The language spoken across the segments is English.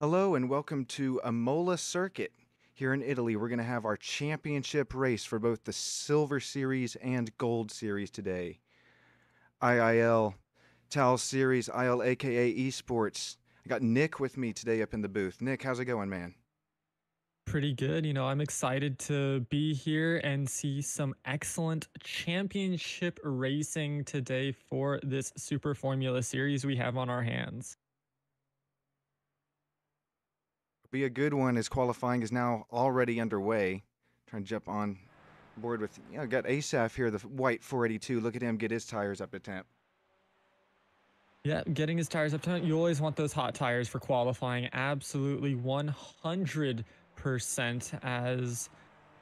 Hello and welcome to Imola Circuit. Here in Italy, we're going to have our championship race for both the Silver Series and Gold Series today. IIL, Tal Series, IL aka Esports. I got Nick with me today up in the booth. Nick, how's it going, man? Pretty good. I'm excited to be here and see some excellent championship racing today for this Super Formula series we have on our hands. Be a good one as qualifying is now already underway. Trying to jump on board with, got Asaf here, the white 482. Look at him get his tires up to temp. Yeah, getting his tires up to you always want those hot tires for qualifying. Absolutely 100%, as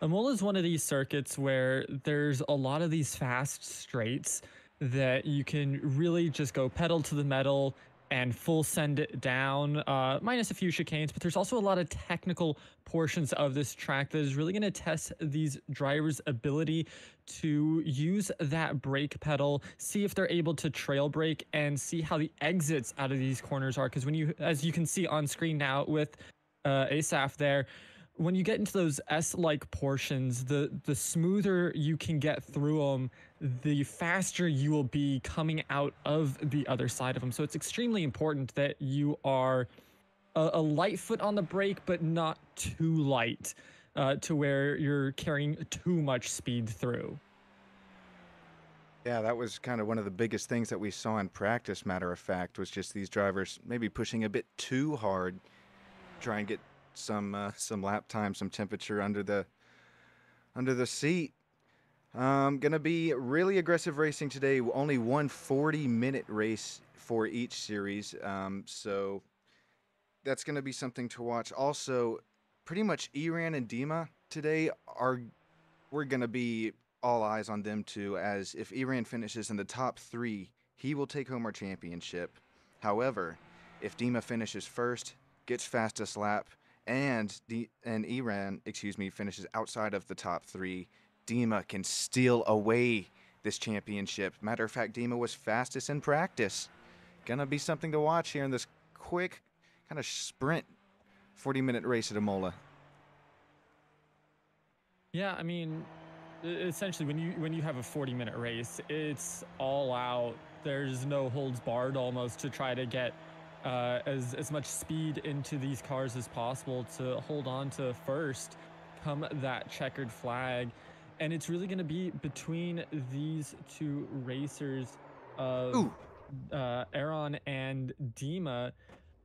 Imola is one of these circuits where there's a lot of these fast straights that you can really just go pedal to the metal and full send it down, minus a few chicanes. But there's also a lot of technical portions of this track that is really going to test these drivers' ability to use that brake pedal, see if they're able to trail brake, and see how the exits out of these corners are. Because as you can see on screen now with Asaf there, when you get into those S-like portions, the smoother you can get through them, the faster you will be coming out of the other side of them. So it's extremely important that you are a light foot on the brake, but not too light to where you're carrying too much speed through. Yeah, that was kind of one of the biggest things that we saw in practice, matter of fact, was just these drivers maybe pushing a bit too hard, try and get some lap time, some temperature under the seat. Gonna be really aggressive racing today. Only one 40-minute race for each series. So that's gonna be something to watch. Also, pretty much Iran and Dima today are we're gonna be all eyes on them too, as if Iran finishes in the top three, he will take home our championship. However, if Dima finishes first, gets fastest lap, and Iran, finishes outside of the top three, Dima can steal away this championship. Matter of fact, Dima was fastest in practice. Gonna be something to watch here in this quick kind of sprint 40-minute race at Imola. Yeah, I mean, essentially when you have a 40-minute race, it's all out. There's no holds barred almost to try to get as much speed into these cars as possible to hold on to first come that checkered flag. And it's really going to be between these two racers of Ooh, Aaron and Dima.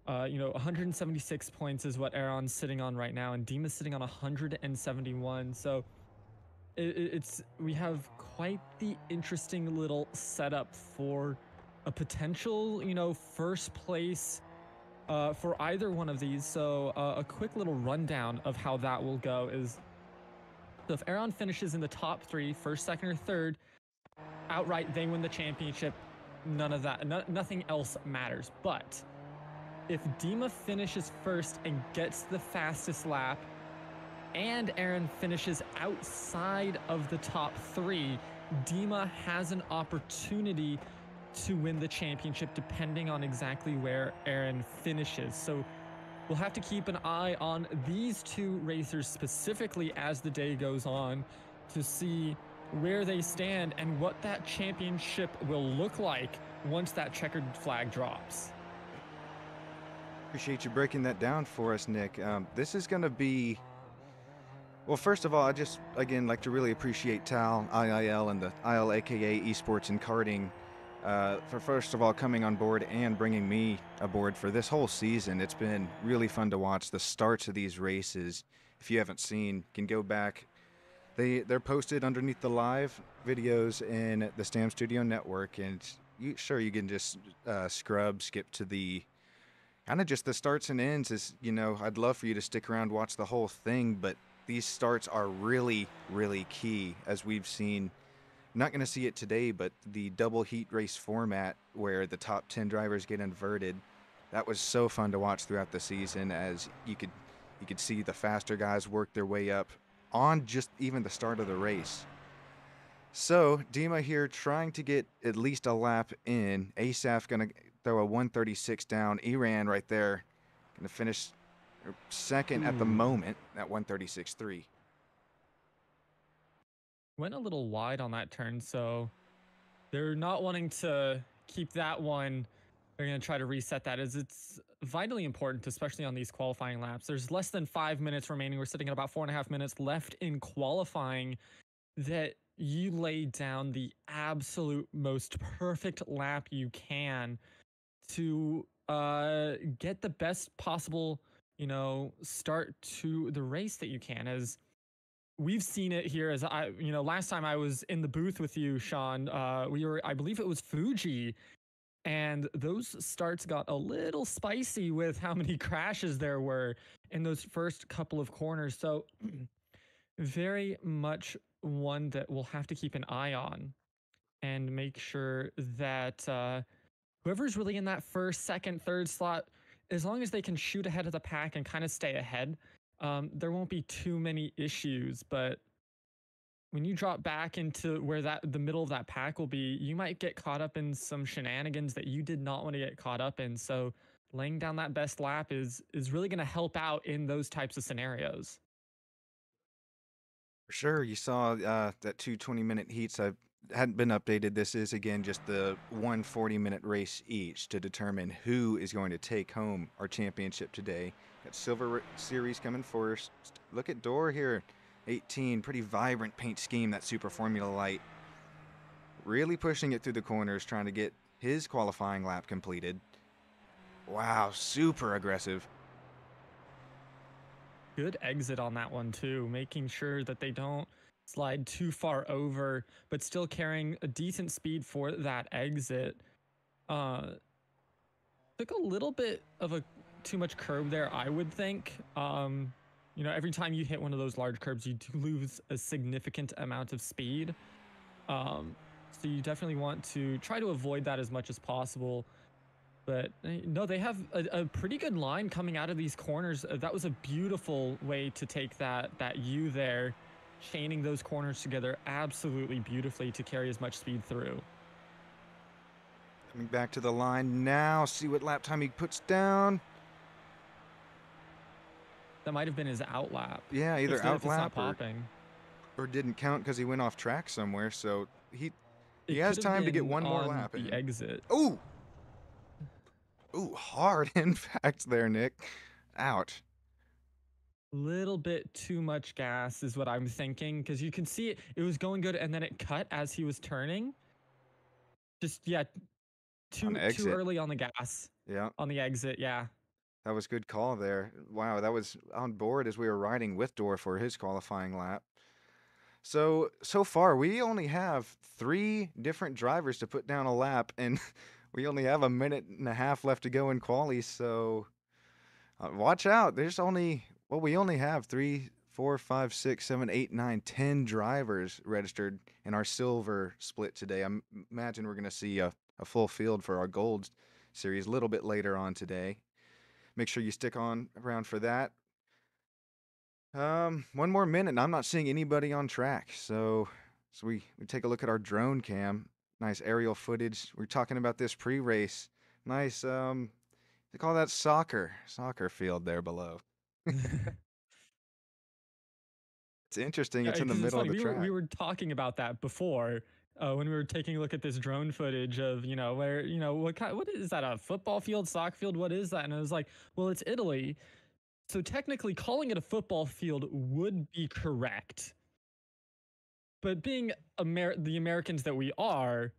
176 points is what Aaron's sitting on right now, and Dima's sitting on 171. So it's we have quite the interesting little setup for a potential, first place for either one of these. So a quick little rundown of how that will go is, so if Aaron finishes in the top three, first, second, or third, outright, they win the championship. None of that, nothing else matters. But if Dima finishes first and gets the fastest lap, and Aaron finishes outside of the top three, Dima has an opportunity to win the championship depending on exactly where Aaron finishes. So we'll have to keep an eye on these two racers specifically as the day goes on to see where they stand and what that championship will look like once that checkered flag drops. appreciate you breaking that down for us, Nick. This is gonna be. Well, first of all, I just again like to really appreciate Tal, IIL, and the IL aka Esports and Karting for first of all coming on board and bringing me aboard for this whole season. It's been really fun to watch the starts of these races. If you haven't seen, you can go back. They're posted underneath the live videos in the Stam Studio Network, and you can just skip to the kind of just the starts and ends. I'd love for you to stick around, watch the whole thing, but these starts are really, really key, as we've seen. Not going to see it today, but the double heat race format where the top 10 drivers get inverted, that was so fun to watch throughout the season, as you could see the faster guys work their way up on just even the start of the race. So Dima here trying to get at least a lap in. Asaf gonna throw a 136 down. Iran right there gonna finish or second at the Ooh, moment at 136.3. went a little wide on that turn, so they're not wanting to keep that one. They're going to try to reset that as it's vitally important, especially on these qualifying laps. There's less than 5 minutes remaining. We're sitting at about 4.5 minutes left in qualifying, that you lay down the absolute most perfect lap you can to get the best possible, start to the race that you can. As we've seen it here, as last time I was in the booth with you, Sean, we were, I believe it was Fuji, and those starts got a little spicy with how many crashes there were in those first couple of corners. So very much one that we'll have to keep an eye on and make sure that whoever's really in that first, second, third slot, as long as they can shoot ahead of the pack and kind of stay ahead, there won't be too many issues. But when you drop back into where the middle of that pack will be, you might get caught up in some shenanigans that you did not want to get caught up in. So laying down that best lap is really going to help out in those types of scenarios. For sure, you saw that 2 20-minute heats. I hadn't been updated. This is again just the 1 40-minute race each to determine who is going to take home our championship today. Got Silver Series coming first. Look at Door here, 18. Pretty vibrant paint scheme. That Super Formula Light. Really pushing it through the corners, trying to get his qualifying lap completed. Wow, super aggressive. Good exit on that one too, making sure that they don't slide too far over, but still carrying a decent speed for that exit. Uh, Took a little bit of a too much curb there, I would think. Every time you hit one of those large curbs, you do lose a significant amount of speed. So you definitely want to try to avoid that as much as possible. But no, they have a pretty good line coming out of these corners. That was a beautiful way to take that U there, chaining those corners together absolutely beautifully to carry as much speed through. Coming back to the line now. See what lap time he puts down. That might have been his out lap. Yeah, either if out it's not lap popping. or didn't count because he went off track somewhere. So he It has could have time to get been one more on lap the in. exit. Ooh! Ooh, hard impact there, Nick. Ouch. Little bit too much gas is what I'm thinking, because you can see it was going good and then it cut as he was turning. Just, yeah, On too exit. early on the gas. Yeah, On the exit, yeah. that was good call there. Wow, that was on board as we were riding with Dor for his qualifying lap. So far, we only have 3 different drivers to put down a lap, and we only have a minute and a half left to go in quali, so watch out. We only have 3, 4, 5, 6, 7, 8, 9, 10 drivers registered in our silver split today. Imagine we're going to see a full field for our gold series a little bit later on today. Make sure you stick on around for that. One more minute, and I'm not seeing anybody on track. So we take a look at our drone cam. Nice aerial footage. We're talking about this pre-race. Nice, they call that soccer field there below. It's interesting. It's in the Because it's middle of funny, the we track. were talking about that before, when we were taking a look at this drone footage of, where, what is that, a football field, soccer field? What is that? And I was like, well, it's Italy. So technically calling it a football field would be correct. But being the Americans that we are,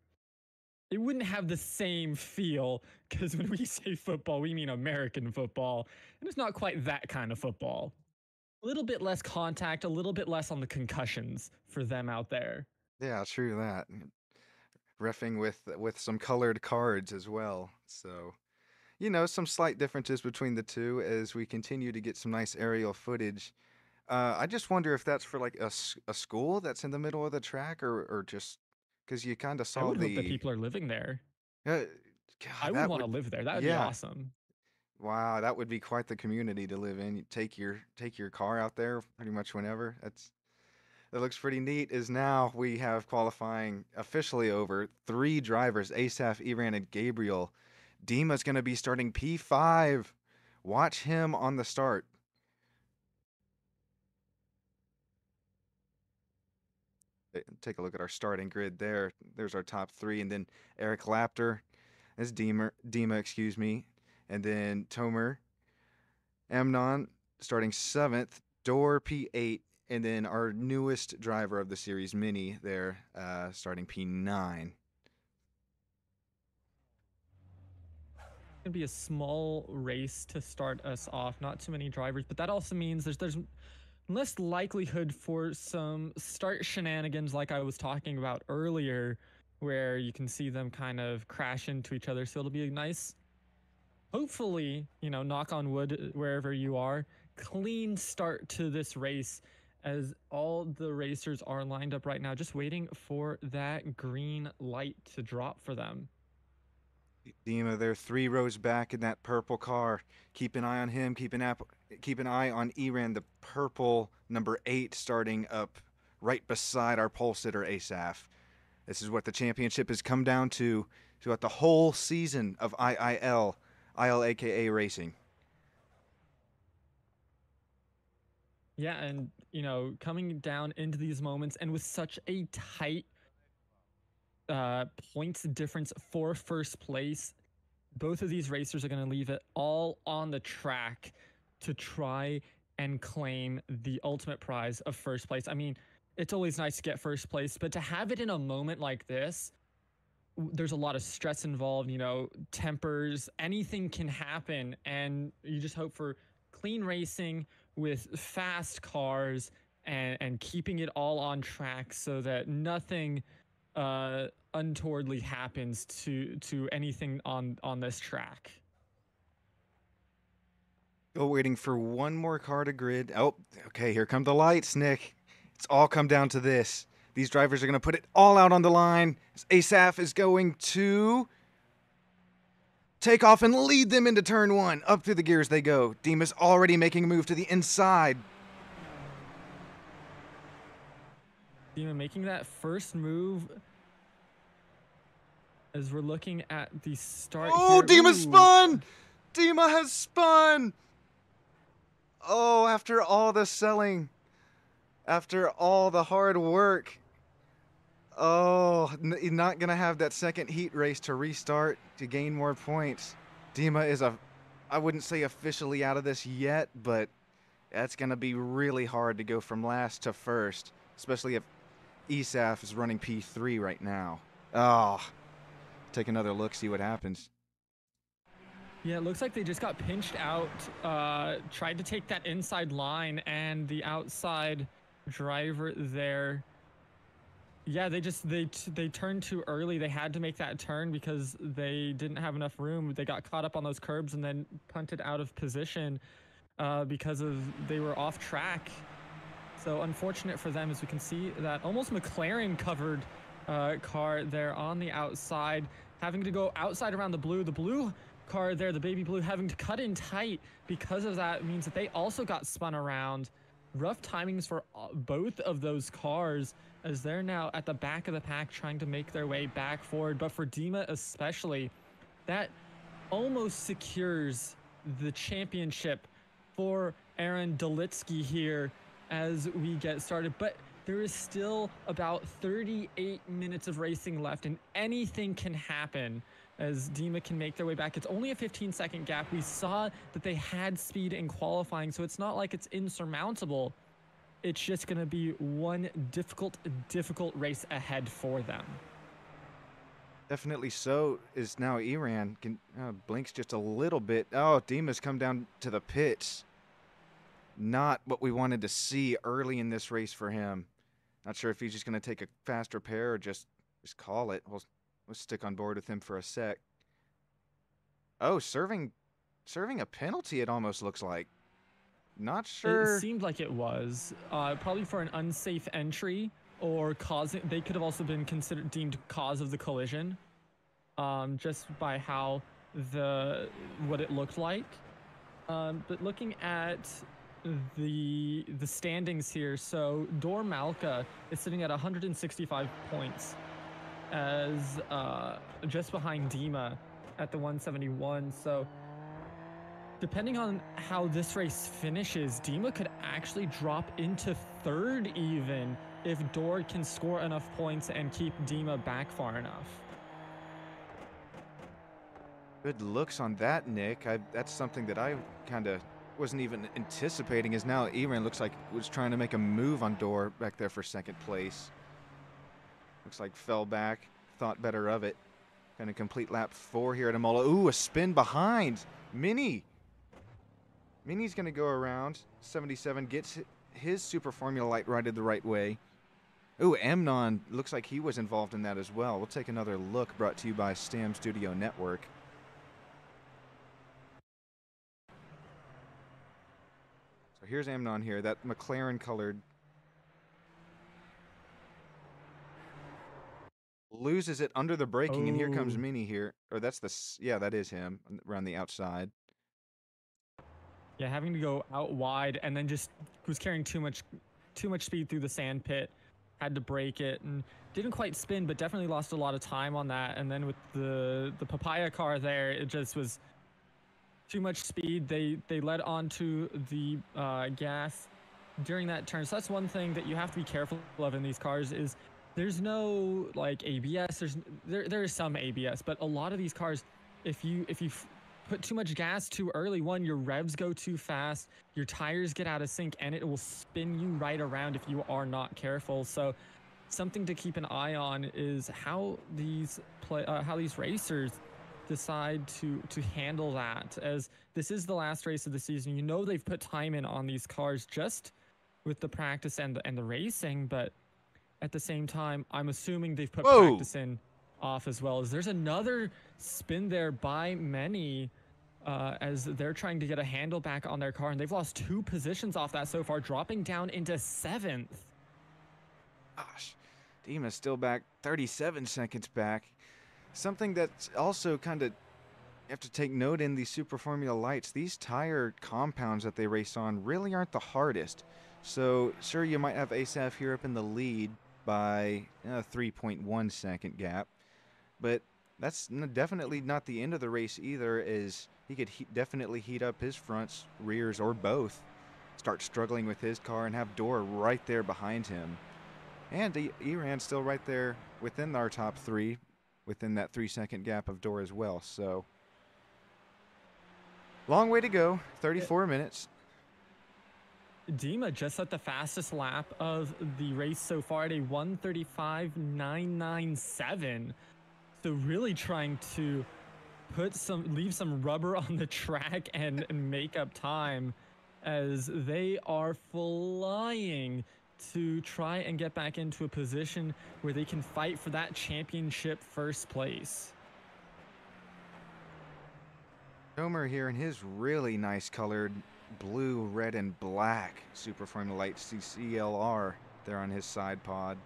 it wouldn't have the same feel, because when we say football, we mean American football, and it's not quite that kind of football. A little bit less contact, a little bit less on the concussions for them out there. Yeah, true that. Reffing with some colored cards as well. So, some slight differences between the two as we continue to get some nice aerial footage. I just wonder if that's for like a school that's in the middle of the track, or just because you kind of I saw would hope that the. people are living there. Uh, I God, would that want to would. live there. That would be Yeah. awesome. Wow, that would be quite the community to live in. You take your car out there pretty much whenever. That looks pretty neat. Is now we have qualifying officially over. 3 drivers, Asaf, Iran, and Gabriel. Dima's going to be starting P5. Watch him on the start. Take a look at our starting grid there. There's our top three, and then Eric Lapter as Dima, excuse me, and then Tomer Amnon starting 7th, Door P8, and then our newest driver of the series, Mini, there starting P9. Gonna be a small race to start us off. Not too many drivers, but that also means there's less likelihood for some start shenanigans like I was talking about earlier, where you can see them kind of crash into each other. So it'll be a nice, hopefully, you know, knock on wood wherever you are, clean start to this race, as all the racers are lined up right now, just waiting for that green light to drop for them. Dima, they're 3 rows back in that purple car. Keep an eye on him. Keep an eye on Iran, the purple number 8, starting up right beside our pole sitter Asaf. This is what the championship has come down to throughout the whole season of ILAKA racing. Yeah, and you know, coming down into these moments and with such a tight points difference for first place, both of these racers are going to leave it all on the track to try and claim the ultimate prize of first place. I mean, it's always nice to get first place, but to have it in a moment like this, there's a lot of stress involved, you know, tempers, anything can happen, and you just hope for clean racing with fast cars and keeping it all on track so that nothing untowardly happens to anything on this track. Still waiting for one more car to grid. Oh, okay, here come the lights, Nick. It's all come down to this. These drivers are going to put it all out on the line. Asaf is going to take off and lead them into turn 1. Up through the gears they go. Dima's already making a move to the inside. Dima making that first move as we're looking at the start. Oh, here. Dima spun! Dima has spun! Oh, after all the selling, after all the hard work. Oh, not going to have that second heat race to restart to gain more points. Dima is I wouldn't say officially out of this yet, but that's going to be really hard to go from last to first, especially if Asaf is running P3 right now. Oh, take another look, see what happens. Yeah, it looks like they just got pinched out, tried to take that inside line, and the outside driver there, yeah, they turned too early. They had to make that turn because they didn't have enough room. They got caught up on those curbs and then punted out of position because they were off track. So unfortunate for them, as we can see that almost McLaren covered car there on the outside, having to go outside around the blue car there, the baby blue, having to cut in tight. Because of that, it means that they also got spun around. Rough timings for both of those cars, as they're now at the back of the pack trying to make their way back forward. But for Dima especially, that almost secures the championship for Aaron Dolitsky here as we get started. But there is still about 38 minutes of racing left, and anything can happen as Dima can make their way back. It's only a 15-second gap. We saw that they had speed in qualifying, so it's not like it's insurmountable. It's just going to be one difficult race ahead for them. Definitely so. Is now Iran blinks just a little bit. Oh, Dima's come down to the pits. Not what we wanted to see early in this race for him. Not sure if he's just going to take a fast repair or just call it. We'll stick on board with him for a sec. Oh, serving a penalty, it almost looks like. Not sure. It seemed like it was probably for an unsafe entry, or causing. They could have also been deemed cause of the collision, just by how what it looked like. But looking at the standings here, so Dor Malka is sitting at 165 points, as just behind Dima at the 171. So depending on how this race finishes, Dima could actually drop into third even if Door can score enough points and keep Dima back far enough. Good looks on that, Nick. That's something that I kind of wasn't even anticipating, is now Iran looks like was trying to make a move on Door back there for second place. Looks like fell back, thought better of it. Going to complete lap 4 here at Imola. Ooh, a spin behind. Mini. Mini's going to go around. 77 gets his Super Formula Light righted the right way. Ooh, Amnon looks like he was involved in that as well. We'll take another look, brought to you by Stam Studio Network. So here's Amnon here, that McLaren colored. Loses it under the braking, and here comes Mini here. Or that's the, yeah, that is him around the outside. Yeah, having to go out wide and then just was carrying too much speed through the sand pit. Had to break it and didn't quite spin, but definitely lost a lot of time on that. And then with the papaya car there, it just was too much speed. They led onto the gas during that turn. So that's one thing that you have to be careful of in these cars is there's no like ABS. There is some ABS, but a lot of these cars, if you put too much gas too early, one, your revs go too fast, your tires get out of sync, and it will spin you right around if you are not careful. So something to keep an eye on is how these racers decide to handle that, as this is the last race of the season. You know they've put time in on these cars just with the practice and the racing, but at the same time, I'm assuming they've put practice in off as well. As there's another spin there by many as they're trying to get a handle back on their car, and they've lost 2 positions off that so far, dropping down into 7th. Gosh, Dima's still back 37 seconds back. Something that's also kind of you have to take note in these Super Formula Lights, these tire compounds that they race on really aren't the hardest. So sure, you might have Asaf here up in the lead by a 3.1 second gap, but that's definitely not the end of the race either, as he could definitely heat up his fronts, rears, or both, start struggling with his car, and have Door right there behind him. And Iran's still right there within our top 3, within that 3-second gap of Door as well. So long way to go, 34 minutes. Dima just at the fastest lap of the race so far at a 1:35.997. So really trying to leave some rubber on the track and make up time, as they are flying to try and get back into a position where they can fight for that championship first place. Homer here in his really nice colored blue, red, and black Super Formula Light CCLR there on his side pod.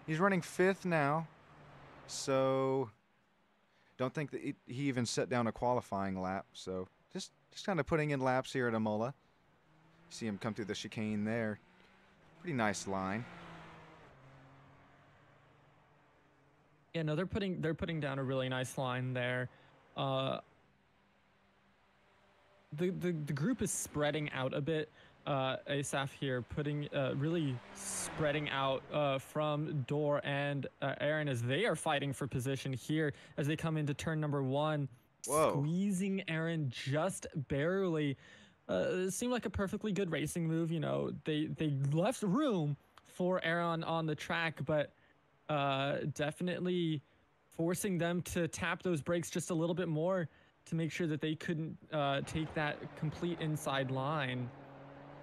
He's running 5th now, so don't think that he even set down a qualifying lap. So just kind of putting in laps here at Imola. See him come through the chicane there. Pretty nice line. Yeah, no, they're putting down a really nice line there. The group is spreading out a bit. Asaf here really spreading out from Door and Aaron, as they are fighting for position here as they come into turn number 1. Whoa. Squeezing Aaron just barely. It seemed like a perfectly good racing move. You know, they left room for Aaron on the track, but definitely forcing them to tap those brakes just a little bit more to make sure that they couldn't take that complete inside line,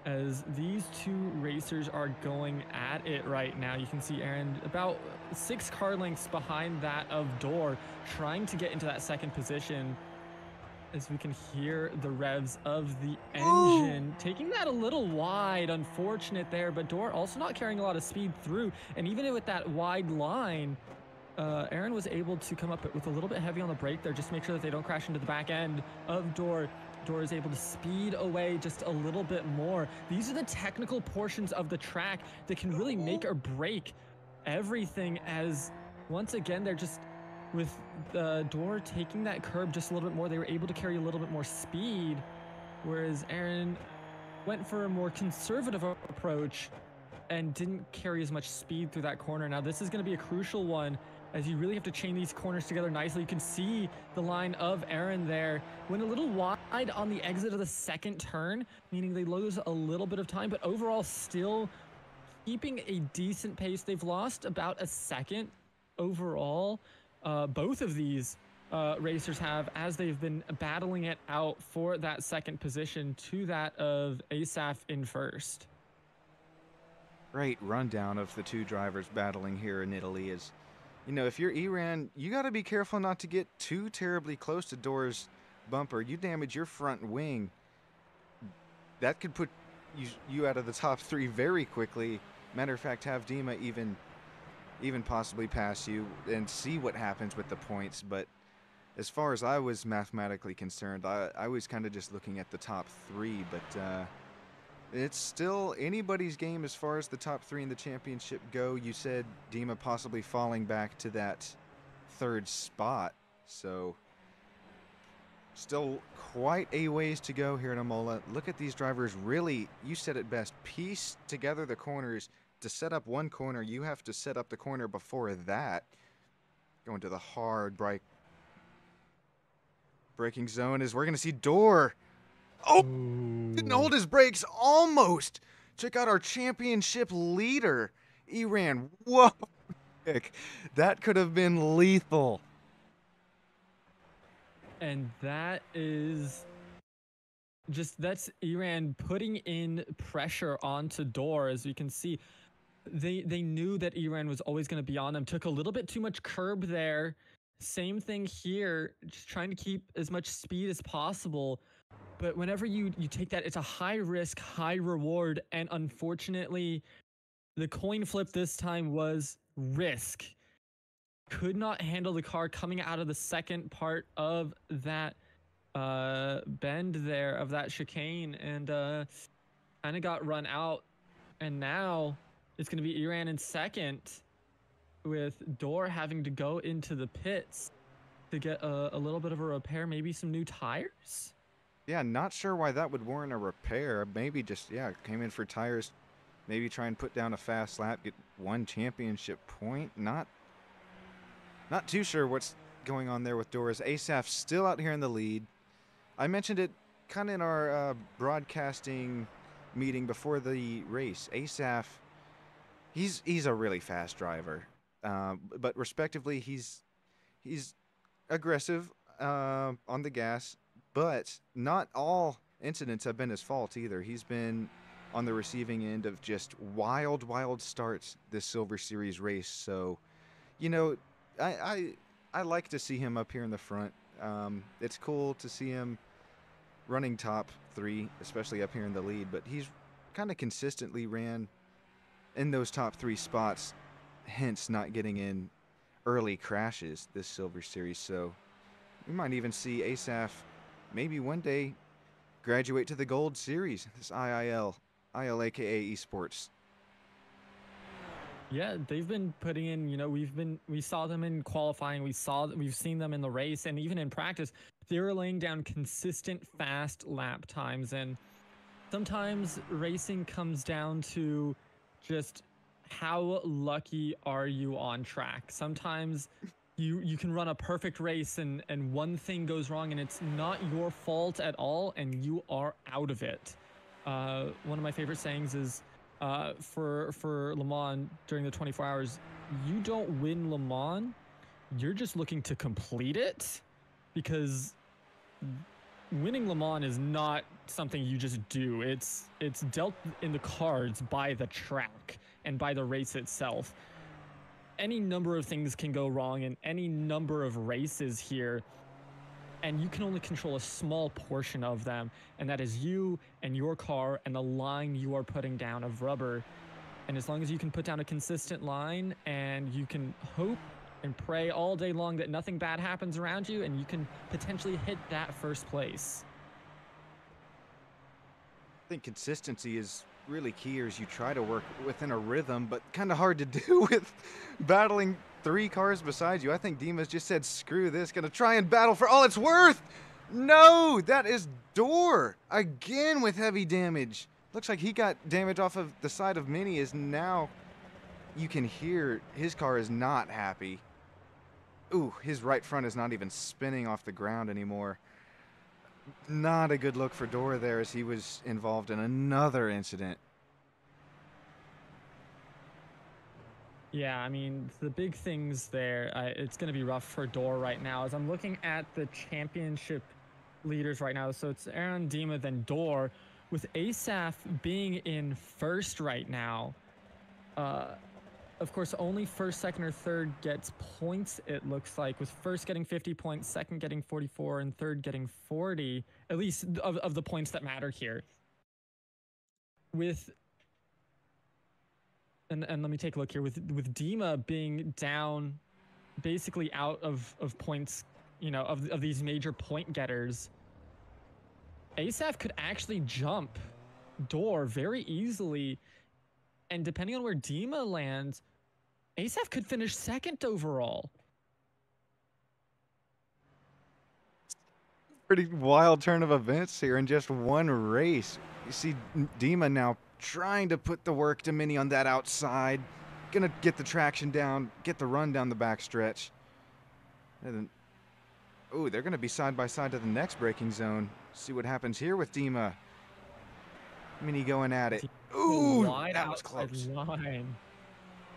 as these 2 racers are going at it right now. You can see Aaron about 6 car lengths behind that of Door, trying to get into that 2nd position, as we can hear the revs of the engine. Taking that a little wide, unfortunate there, but Door also not carrying a lot of speed through, and even with that wide line, Aaron was able to come up with a little bit heavy on the brake there, just to make sure that they don't crash into the back end of Door. Door is able to speed away just a little bit more. These are the technical portions of the track that can really make or break everything, as once again, they're just, with the Door taking that curb just a little bit more, they were able to carry a little bit more speed whereas Aaron went for a more conservative approach and didn't carry as much speed through that corner. Now this is going to be a crucial one, as you really have to chain these corners together nicely. You can see the line of Aaron there. Went a little wide on the exit of the second turn, meaning they lose a little bit of time, but overall still keeping a decent pace. They've lost about a second overall. Both of these racers have, as they've been battling it out for that second position to that of Asaf in first. Great rundown of the two drivers battling here in Italy. Is, you know, if you're Iran, you got to be careful not to get too terribly close to Door's bumper. You damage your front wing, that could put you out of the top three very quickly. Matter of fact, have Dima even possibly pass you and see what happens with the points. But as far as I was mathematically concerned, I was kind of just looking at the top three, but it's still anybody's game as far as the top three in the championship go. You said Dima possibly falling back to that third spot, so still quite a ways to go here in Imola. Look at these drivers really, you said it best, piece together the corners. To set up one corner, you have to set up the corner before that. Going to the hard braking zone as we're going to see Door. Oh, didn't hold his brakes, almost. Check out our championship leader, Iran. Whoa, that could have been lethal. And that is just, that's Iran putting in pressure onto Door. As you can see, they knew that Iran was always going to be on them. Took a little bit too much curb there. Same thing here, just trying to keep as much speed as possible. But whenever you take that, it's a high risk, high reward. And unfortunately, the coin flip this time was risk. Could not handle the car coming out of the second part of that bend there, of that chicane, and kind of got run out. And now it's going to be Iran in second, with Door having to go into the pits to get a little bit of a repair, maybe some new tires. Yeah, not sure why that would warrant a repair. Maybe just, yeah, came in for tires. Maybe try and put down a fast lap, get one championship point. Not too sure what's going on there with Doors. Asaf still out here in the lead. I mentioned it kind of in our broadcasting meeting before the race. Asaf, he's a really fast driver. But respectively, he's aggressive on the gas. But not all incidents have been his fault either. He's been on the receiving end of just wild starts this Silver Series race. So, you know, I like to see him up here in the front. It's cool to see him running top three, especially up here in the lead. But he's kind of consistently ran in those top three spots, hence not getting in early crashes this Silver Series. So we might even see Asaf maybe one day graduate to the Gold Series, this IIL, ILAKA Esports. Yeah, they've been putting in, you know, we saw them in qualifying, we've seen them in the race, and even in practice, they're laying down consistent fast lap times. And sometimes racing comes down to just how lucky are you on track. Sometimes you can run a perfect race and one thing goes wrong and it's not your fault at all and you are out of it. One of my favorite sayings is for Le Mans during the 24 hours, you don't win Le Mans, you're just looking to complete it, because winning Le Mans is not something you just do. It's dealt in the cards by the track and by the race itself. Any number of things can go wrong in any number of races here, and you can only control a small portion of them, and that is you and your car and the line you are putting down of rubber. And as long as you can put down a consistent line and you can hope and pray all day long that nothing bad happens around you, and you can potentially hit that first place. I think consistency is really key as you try to work within a rhythm, but kind of hard to do with battling three cars beside you. I think Dima's just said, screw this, gonna try and battle for all it's worth. No, that is Door again with heavy damage. Looks like he got damage off of the side of Mini. Is now you can hear his car is not happy. Ooh, his right front is not even spinning off the ground anymore. Not a good look for Door there, as he was involved in another incident. Yeah, I mean, the big things there, it's going to be rough for Door right now. As I'm looking at the championship leaders right now, so it's Aaron, Dima, then Door, with Asaf being in first right now. Of course, only first, second, or third gets points, it looks like, with first getting 50 points, second getting 44, and third getting 40, at least of the points that matter here. With and let me take a look here, with Dima being down basically out of points, you know, of these major point getters, Asaf could actually jump Door very easily, and depending on where Dima lands, Asaf could finish second overall. Pretty wild turn of events here in just one race. You see Dima now trying to put the work to Mini on that outside. Gonna get the traction down, get the run down the backstretch. And then, ooh, they're gonna be side by side to the next braking zone. See what happens here with Dima. Mini going at it. Ooh, that was close. Line.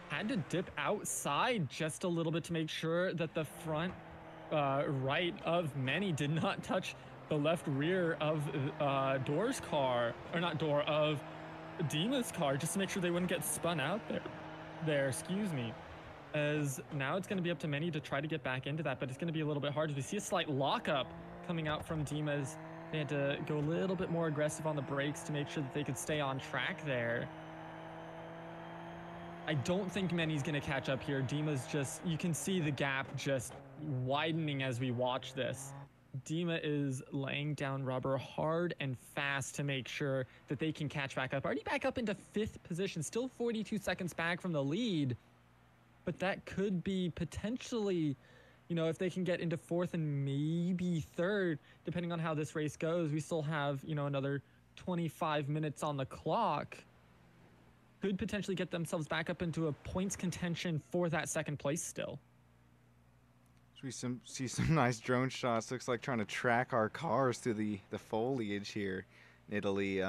Had to dip outside just a little bit to make sure that the front right of Many did not touch the left rear of Door's car, or not Door, of Dima's car, just to make sure they wouldn't get spun out there, excuse me. As now it's going to be up to Many to try to get back into that, but it's going to be a little bit hard. We see a slight lockup coming out from Dima's. They had to go a little bit more aggressive on the brakes to make sure that they could stay on track there. I don't think Many's going to catch up here. Dima's just, you can see the gap just widening as we watch this. Dima is laying down rubber hard and fast to make sure that they can catch back up. Already back up into 5th position, still 42 seconds back from the lead. But that could be potentially, you know, if they can get into 4th and maybe 3rd, depending on how this race goes. We still have, you know, another 25 minutes on the clock. Could potentially get themselves back up into a points contention for that 2nd place still. We see some nice drone shots. Looks like trying to track our cars through the foliage here in Italy.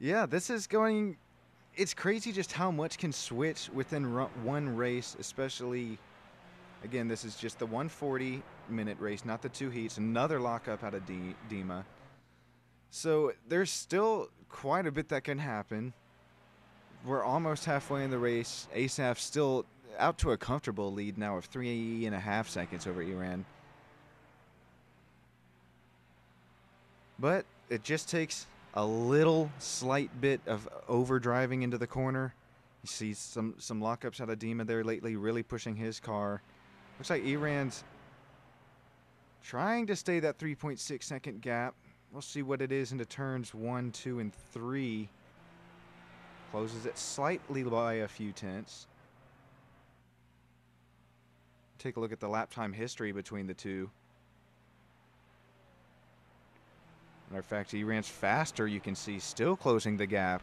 Yeah, this is going... It's crazy just how much can switch within one race, especially... Again, this is just the 140-minute race, not the 2 heats. Another lockup out of Dima. So there's still quite a bit that can happen. We're almost halfway in the race. Asaf still out to a comfortable lead now of 3.5 seconds over Iran. But it just takes a little slight bit of overdriving into the corner. You see some lockups out of Dima there lately, really pushing his car. Looks like Iran's trying to stay that 3.6 second gap. We'll see what it is into turns 1, 2, and 3. Closes it slightly by a few tenths. Take a look at the lap time history between the two. Matter of fact, Iran's faster, you can see, still closing the gap.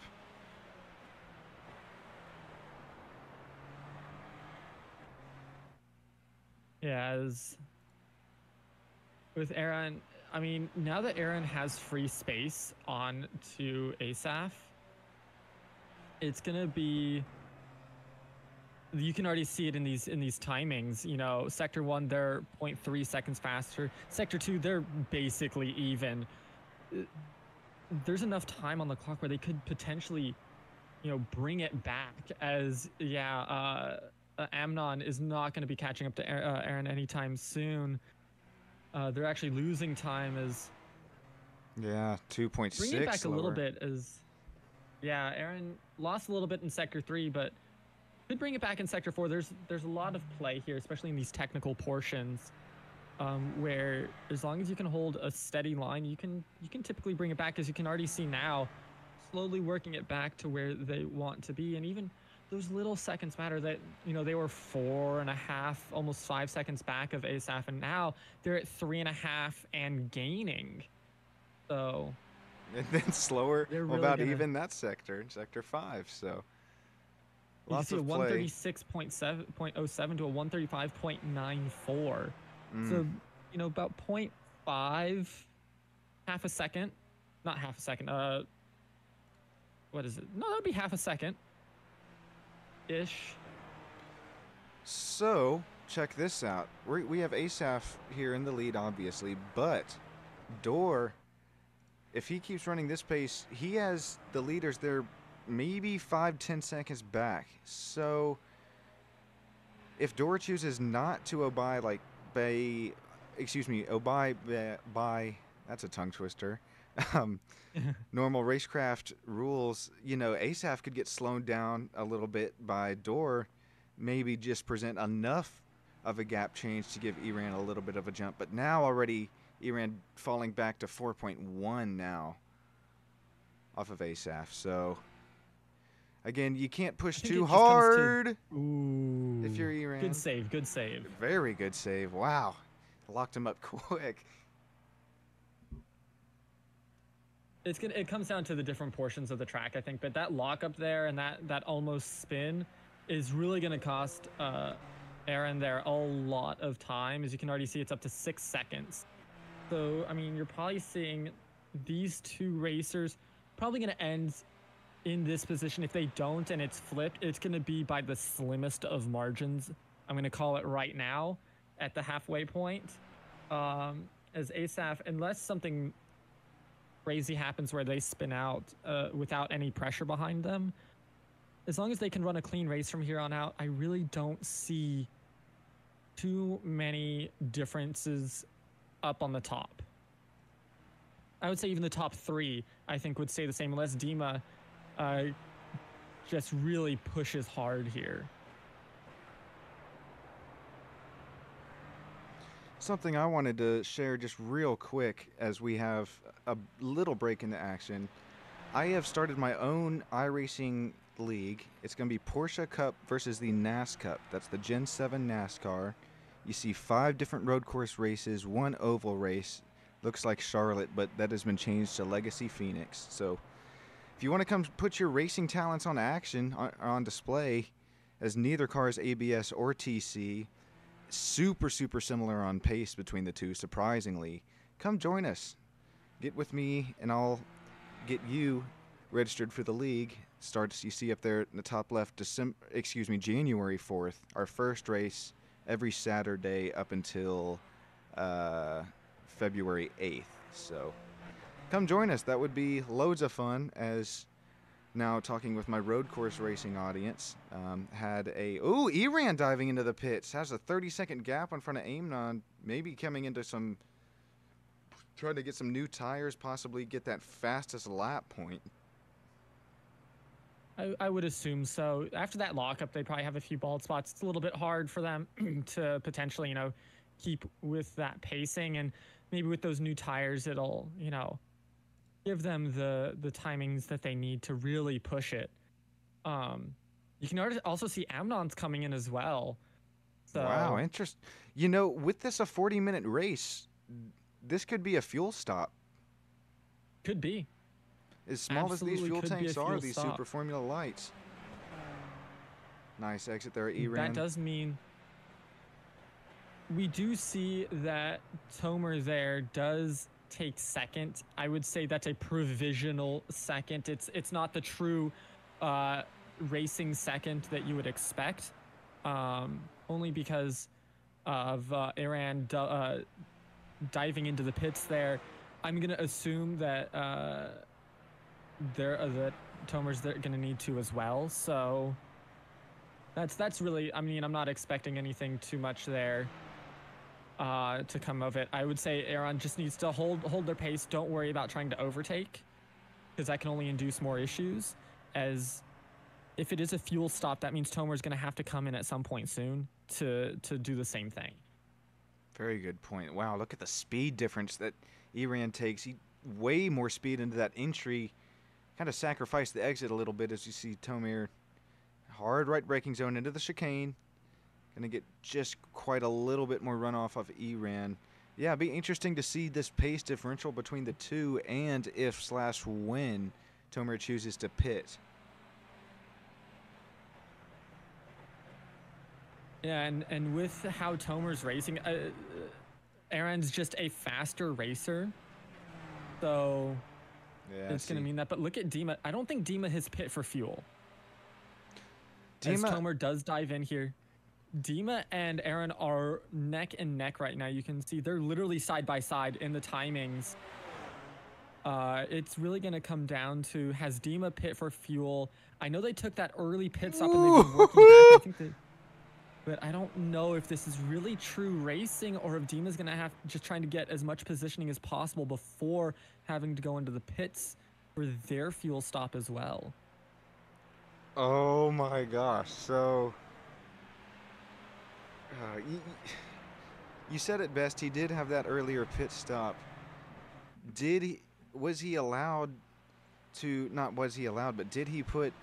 Yeah, as with Aaron, I mean, now that Aaron has free space on to Asaf, it's gonna be, you can already see it in these timings. You know, sector 1, they're 0.3 seconds faster. Sector 2, they're basically even. There's enough time on the clock where they could potentially, you know, bring it back. As Amnon is not going to be catching up to Aaron anytime soon. They're actually losing time as. Yeah, 2.6. Bring it back lower. A little bit as. Yeah, Aaron lost a little bit in sector 3, but could bring it back in sector 4. There's a lot of play here, especially in these technical portions, where as long as you can hold a steady line, you can typically bring it back, as you can already see now, slowly working it back to where they want to be. And even those little seconds matter. That, you know, they were 4.5, almost 5 seconds back of ASAF, and now they're at 3.5 and gaining. So And then slower, they're well, really about gonna. even that sector, sector 5. So You can lots see a of play. 136.7 to a 135.94. Mm. So, you know, about point 0.5, half a second, not half a second. What is it? No, that'd be half a second ish. So check this out. We have Asaf here in the lead, obviously, but Door, if he keeps running this pace, he has the leaders there maybe 5-10 seconds back. So if Door chooses not to obey, like, by that's a tongue twister. Um, Normal racecraft rules, you know, Asaf could get slowed down a little bit by Door, maybe just present enough of a gap change to give Iran a little bit of a jump. But now already Iran falling back to 4.1 now off of Asaf. So again, you can't push too hard Ooh. if you're Iran. Good save, good save. Very good save. Wow. Locked him up quick. It comes down to the different portions of the track, I think, but that lock up there and that almost spin is really going to cost Aaron there a lot of time. As you can already see, it's up to 6 seconds. So, I mean, you're probably seeing these two racers probably going to end in this position. If they don't and it's flipped, it's going to be by the slimmest of margins. I'm going to call it right now at the halfway point. As Asaf, unless something crazy happens where they spin out without any pressure behind them, as long as they can run a clean race from here on out, I really don't see too many differences up on the top. I would say even the top 3, I think, would stay the same unless Dima just really pushes hard here. Something I wanted to share just real quick as we have a little break in the action. I have started my own iRacing league. It's going to be Porsche Cup versus the NAS Cup. That's the Gen 7 NASCAR. You see 5 different road course races, 1 oval race. Looks like Charlotte, but that has been changed to Legacy Phoenix. So if you want to come put your racing talents on action, on display, as neither car is ABS or TC, super similar on pace between the two, surprisingly, come join us. Get with me and I'll get you registered for the league. Starts, you see up there in the top left, January 4th, our first race every Saturday up until February 8th. So come join us. That would be loads of fun. As now talking with my road course racing audience, Iran diving into the pits, has a 30-second gap in front of Amnon, maybe coming into some, trying to get some new tires, possibly get that fastest lap point. I would assume so. After that lockup, they probably have a few bald spots. It's a little bit hard for them to potentially, you know, keep with that pacing, and maybe with those new tires, it'll, you know, give them the timings that they need to really push it. You can also see Amnon's coming in as well. So, wow, interesting. You know, with this a 40-minute race, this could be a fuel stop. Could be. As small as these fuel tanks are, these stop. Super Formula lights. Nice exit there, Iran. That does mean we do see that Tomer there does take second. I would say that's a provisional second. It's not the true racing second that you would expect, only because of Iran diving into the pits there. I'm gonna assume that that Tomer's going to need to as well. So that's really, I mean, I'm not expecting anything too much there to come of it. I would say Aaron just needs to hold their pace. Don't worry about trying to overtake, because that can only induce more issues. As if it is a fuel stop, that means Tomer's going to have to come in at some point soon to do the same thing. Very good point. Wow, look at the speed difference that Iran takes. He way more speed into that entry. Kind of sacrificed the exit a little bit, as you see Tomer hard right braking zone into the chicane. Going to get just quite a little bit more runoff of Iran. Yeah, it'd be interesting to see this pace differential between the two and if/when Tomer chooses to pit. Yeah, and with how Tomer's racing, Aaron's just a faster racer. So yeah, it's going to mean that. But look at Dima. I don't think Dima has pit for fuel. As Tomer does dive in here. Dima and Aaron are neck and neck right now. You can see they're literally side by side in the timings. It's really going to come down to, has Dima pit for fuel? I know they took that early pit stop and they've been working back. I think that, but I don't know if this is really true racing or if Dima's going to have just trying to get as much positioning as possible before having to go into the pits for their fuel stop as well. Oh my gosh. So you said it best. He did have that earlier pit stop. Was he allowed to, not was he allowed, but did he put,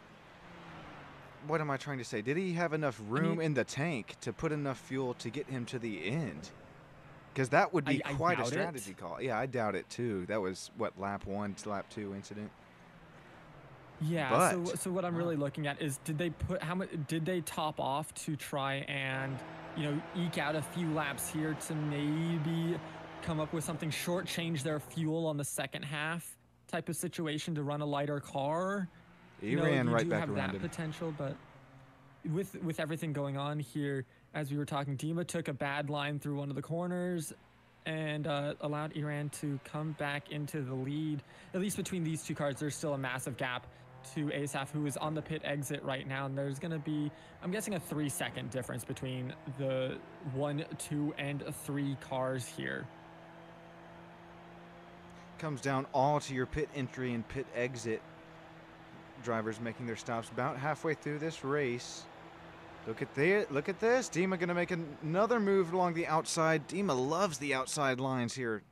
what am I trying to say? Did he have enough room in the tank to put enough fuel to get him to the end? Because that would be quite a strategy call. Yeah, I doubt it too. That was, what, lap 1 to lap 2 incident? Yeah, so what I'm really looking at is, did they put, how much, did they top off to try and, you know, eke out a few laps here to maybe come up with something, shortchange their fuel on the second half type of situation to run a lighter car? He ran right back around him. You do have that potential, but with everything going on here, as we were talking, Dima took a bad line through one of the corners and allowed Iran to come back into the lead. At least between these two cars, there's still a massive gap to Asaf, who is on the pit exit right now, and there's going to be, I'm guessing, a 3-second difference between the 1, 2, and 3 cars here. Comes down all to your pit entry and pit exit. Drivers making their stops about halfway through this race. Look at this. Dima going to make another move along the outside. Dima loves the outside lines here.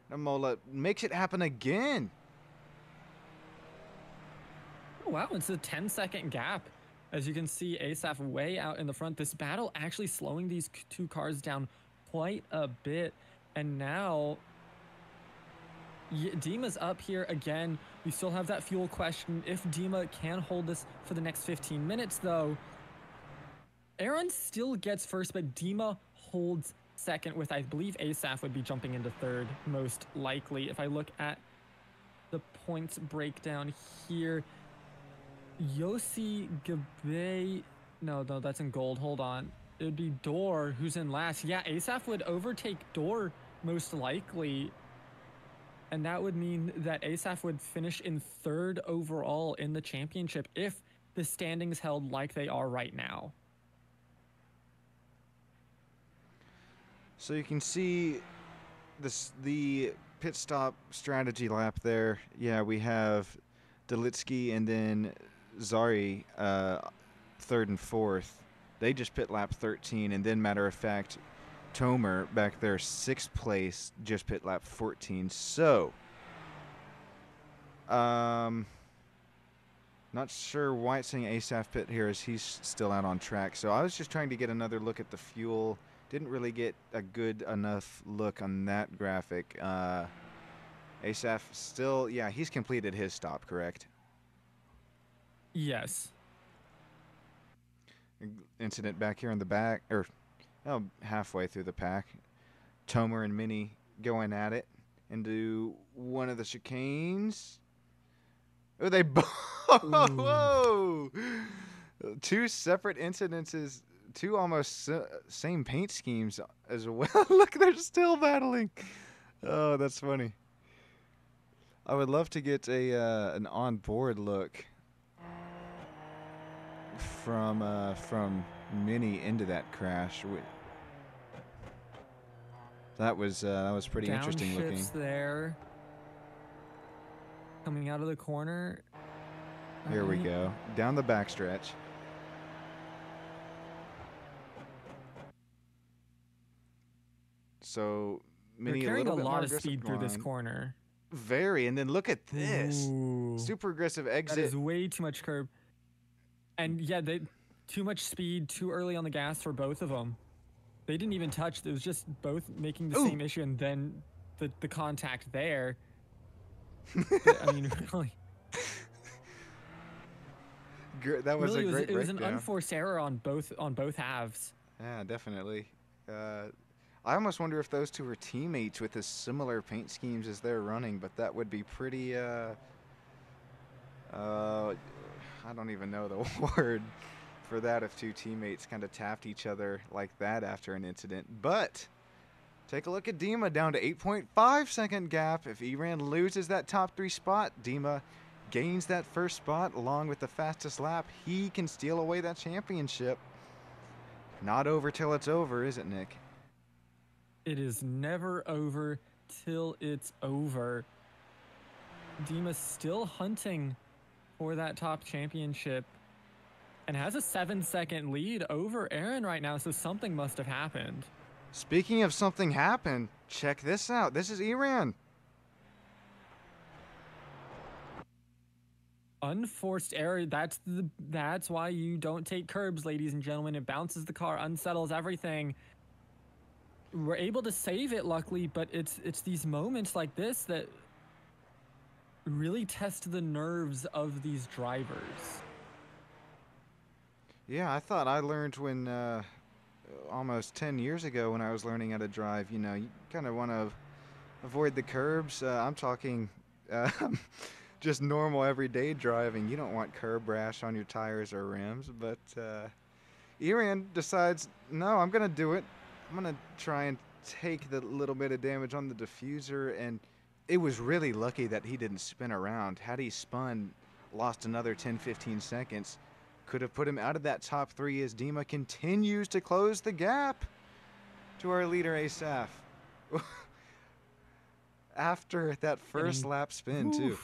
Namola makes it happen again. Oh, wow, it's a 10-second gap. As you can see, Asaf way out in the front. This battle actually slowing these two cars down quite a bit. And now Dima's up here again. We still have that fuel question. If Dima can hold this for the next 15 minutes, though, Aaron still gets first, but Dima holds second with, I believe, Asaf would be jumping into third, most likely. If I look at the points breakdown here, Yossi Gabe, no, that's in gold. Hold on. It would be Dor who's in last. Yeah, Asaf would overtake Dor most likely. And that would mean that Asaf would finish in third overall in the championship if the standings held like they are right now. So you can see the pit stop strategy lap there. Yeah, we have Delitsky and then Zari third and fourth. They just pit lap 13, and then, matter of fact, Tomer back there 6th place, just pit lap 14. So not sure why it's saying Asaf pit here, as he's still out on track. So I was just trying to get another look at the fuel. Didn't really get a good enough look on that graphic. Asaf still, yeah, he's completed his stop, correct? Yes. Incident back here in the back, or halfway through the pack. Tomer and Minnie going at it into one of the chicanes. Oh, they both. Whoa! 2 separate incidences, 2 almost same paint schemes as well. Look, they're still battling. Oh, that's funny. I would love to get an on-board look from Minnie into that crash. That was pretty interesting looking. There, coming out of the corner. Here we go, down the backstretch. So Minnie carrying a lot of speed through this corner. Very, and then look at this. Ooh. Super aggressive exit. That is way too much curb. And yeah, too much speed too early on the gas for both of them. They didn't even touch. It was just both making the same issue, and then the contact there. I mean, really. That was really, a great breakdown. It was an unforced error on both halves. Yeah, definitely. I almost wonder if those two are teammates with as similar paint schemes as they're running, but that would be pretty, I don't even know the word for that if two teammates kind of tapped each other like that after an incident. But take a look at Dima, down to 8.5 second gap. If Iran loses that top 3 spot, Dima gains that first spot along with the fastest lap. He can steal away that championship. Not over till it's over, is it, Nick? It is never over till it's over. Dima's still hunting for that top championship and has a 7-second lead over Aaron right now, so something must have happened. Speaking of something happened, check this out. This is Iran. Unforced error. That's why you don't take curbs, ladies and gentlemen. It bounces the car, unsettles everything. We're able to save it, luckily, but it's these moments like this that really test the nerves of these drivers. Yeah, I thought I learned when almost 10 years ago when I was learning how to drive, you know, you kind of want to avoid the curbs. I'm talking just normal everyday driving. You don't want curb rash on your tires or rims, but Iran decides, no, I'm going to do it. I'm going to try and take the little bit of damage on the diffuser, and it was really lucky that he didn't spin around. Had he spun, lost another 10-15 seconds, could have put him out of that top 3 as Dima continues to close the gap to our leader Asaf. After that first lap spin, too.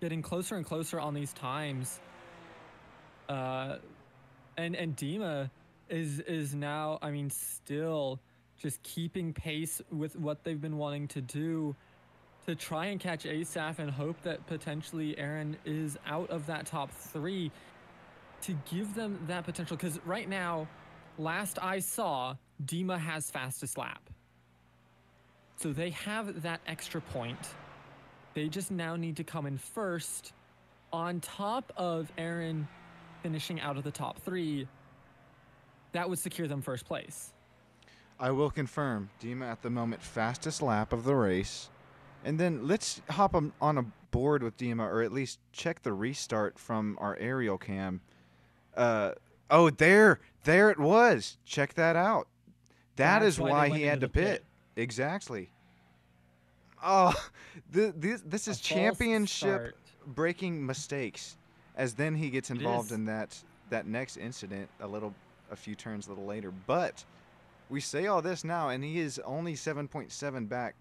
Getting closer and closer on these times. And Dima is now, I mean, still just keeping pace with what they've been wanting to do to try and catch Asaf and hope that potentially Aaron is out of that top 3 to give them that potential. Because right now, last I saw, Dima has fastest lap. So they have that extra point. They just now need to come in first on top of Aaron finishing out of the top 3. That would secure them first place. I will confirm, Dima at the moment fastest lap of the race. And then let's hop on a board with Dima, or at least check the restart from our aerial cam. Oh, there it was. Check that out. That's is why he had to pit. Exactly. Oh, this is championship breaking mistakes, as then he gets involved in that next incident a few turns a little later. But we say all this now, and he is only 7.7 back.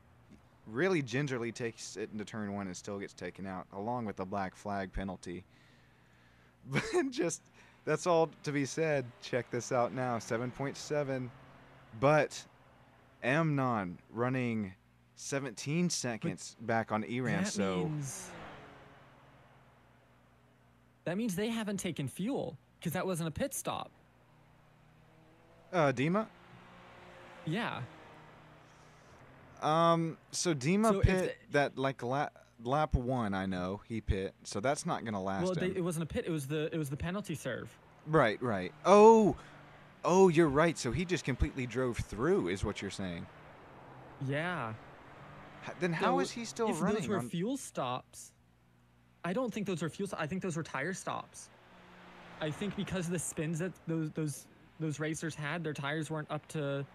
Really gingerly takes it into turn 1 and still gets taken out, along with the black flag penalty. But just, that's all to be said. Check this out now, 7.7. But Amnon running 17 seconds back on Iran, that means they haven't taken fuel, because that wasn't a pit stop. Dima? Yeah. So Dima pit that like lap 1, I know he pit, so that's not gonna last. Well, it wasn't a pit. It was the penalty serve. Right. Oh, you're right. So he just completely drove through, is what you're saying? Yeah. Then how is he still running? If those were fuel stops, I don't think those were fuel stops. I think those were tire stops. I think because of the spins that those racers had, their tires weren't up to,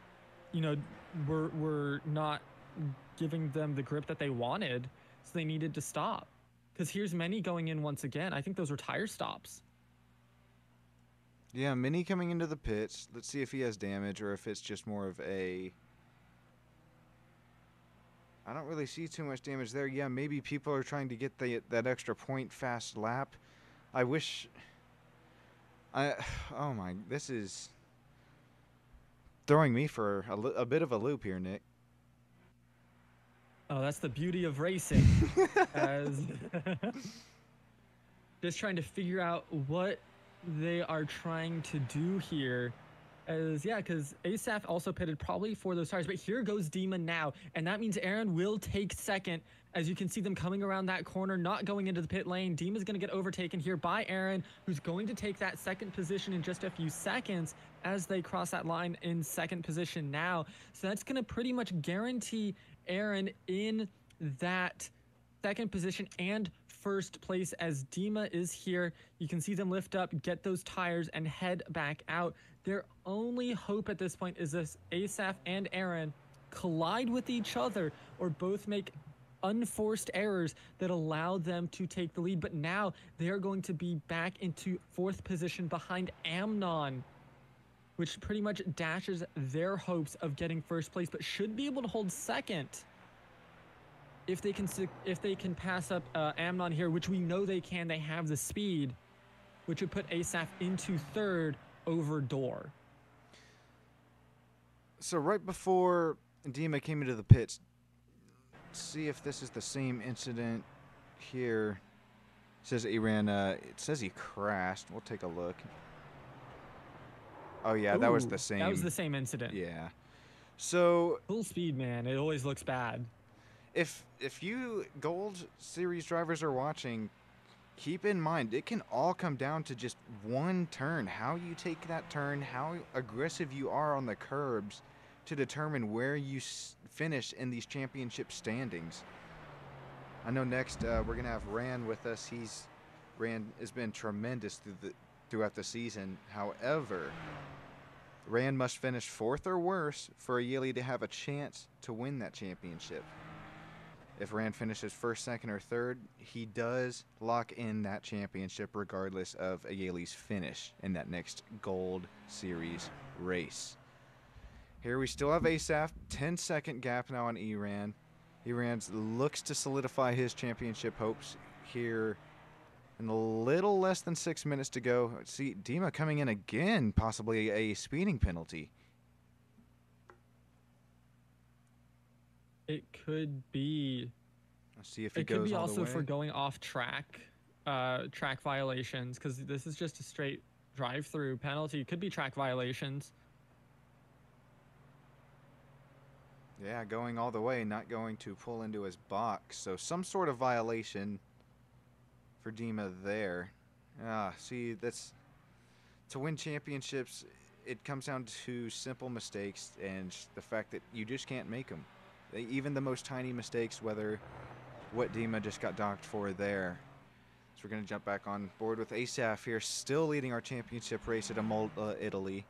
were not giving them the grip that they wanted, so they needed to stop. Because here's Mini going in once again. I think those were tire stops. Yeah, Mini coming into the pits. Let's see if he has damage or if it's just more of a... I don't really see too much damage there. Yeah, maybe people are trying to get that extra point fast lap. I wish... Oh my... This is throwing me for a bit of a loop here, Nick. Oh, that's the beauty of racing. Just trying to figure out what they are trying to do here. As yeah, because ASAF also pitted probably for those tires, but here goes Dima now, and that means Aaron will take second. As you can see them coming around that corner, not going into the pit lane. Dima's going to get overtaken here by Aaron, who's going to take that second position in just a few seconds as they cross that line in second position now. So that's going to pretty much guarantee Aaron in that second position and first place as Dima is here. You can see them lift up, get those tires, and head back out. Their only hope at this point is this Asaf and Aaron collide with each other or both make unforced errors that allow them to take the lead. But now they are going to be back into fourth position behind Amnon, which pretty much dashes their hopes of getting first place, but should be able to hold second if they can pass up Amnon here, which we know they can. They have the speed, which would put Asaf into third over Door. So right before Dima came into the pits, see if this is the same incident here. It says he ran, it says he crashed. We'll take a look. Oh yeah, that was the same. That was the same incident. Yeah. So full speed, man. It always looks bad. If you Gold Series drivers are watching, keep in mind it can all come down to just one turn. How you take that turn, how aggressive you are on the curbs to determine where you finish in these championship standings. I know next we're going to have Ran with us. Ran has been tremendous throughout the season. However, Ran must finish fourth or worse for Ayeli to have a chance to win that championship. If Ran finishes first, second, or third, he does lock in that championship regardless of Ayeli's finish in that next Gold Series race. Here we still have Asaf, 10-second gap now on Eran. Eran looks to solidify his championship hopes here in a little less than 6 minutes to go. See, Dima coming in again, possibly a speeding penalty. It could be. Let's see if he it goes could be all the also way. for going off track violations, because this is just a straight drive-through penalty. It could be track violations. Yeah, going all the way, not going to pull into his box. So some sort of violation for Dima there. See, that's to win championships. It comes down to simple mistakes and the fact that you just can't make them. Even the most tiny mistakes, whether what Dima just got docked for there. So we're going to jump back on board with Asaf here, still leading our championship race at Italy.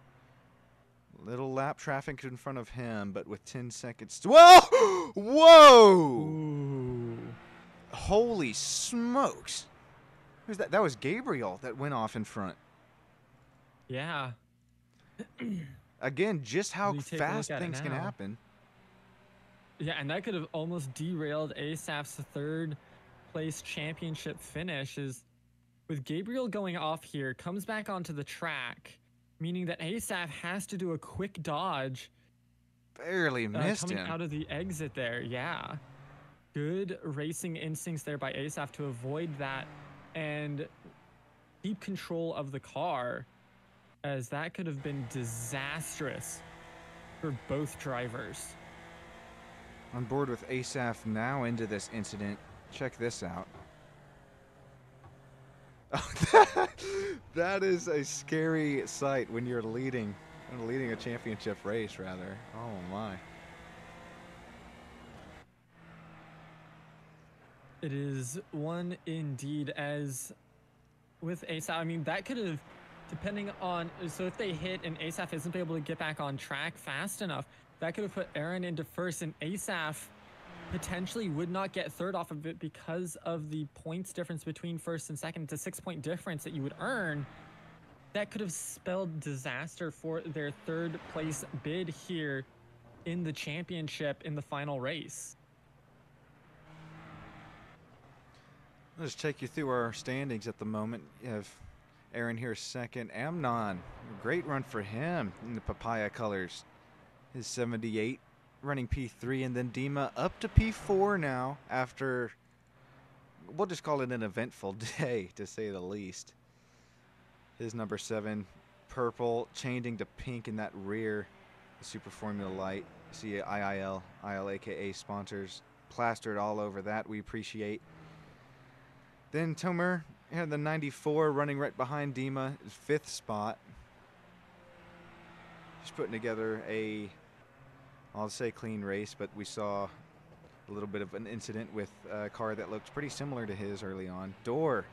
Little lap traffic in front of him, but with 10 seconds. Whoa! Whoa! Ooh. Holy smokes! Who's that? That was Gabriel that went off in front. Yeah. Again, just how fast things can happen. Yeah, and that could have almost derailed Asaf's third place championship finish. Is with Gabriel going off here, comes back onto the track, meaning that Asaf has to do a quick dodge. Barely missed him. Coming out of the exit there, yeah. Good racing instincts there by Asaf to avoid that and keep control of the car, as that could have been disastrous for both drivers. On board with Asaf now into this incident. Check this out. Oh, that is a scary sight when you're leading a championship race, rather. Oh my. It is one indeed, as with Asaf, I mean, that could have, depending on, so if they hit and Asaf isn't able to get back on track fast enough, that could have put Aaron into first, and Asaf potentially would not get third off of it because of the points difference between first and second. It's a 6-point difference that you would earn. That could have spelled disaster for their third place bid here in the championship in the final race. I'll just take you through our standings at the moment. You have Aaron here second. Amnon, great run for him in the papaya colors. His 78, running P3, and then Dima up to P4 now after, we'll just call it an eventful day, to say the least. His number 7, purple, changing to pink in that rear Super Formula Light. See IIL, ILAKA sponsors plastered all over that. We appreciate. Then Tomer had the 94 running right behind Dima, 5th spot. Just putting together a, I'll say clean race, but we saw a little bit of an incident with a car that looked pretty similar to his early on. Door,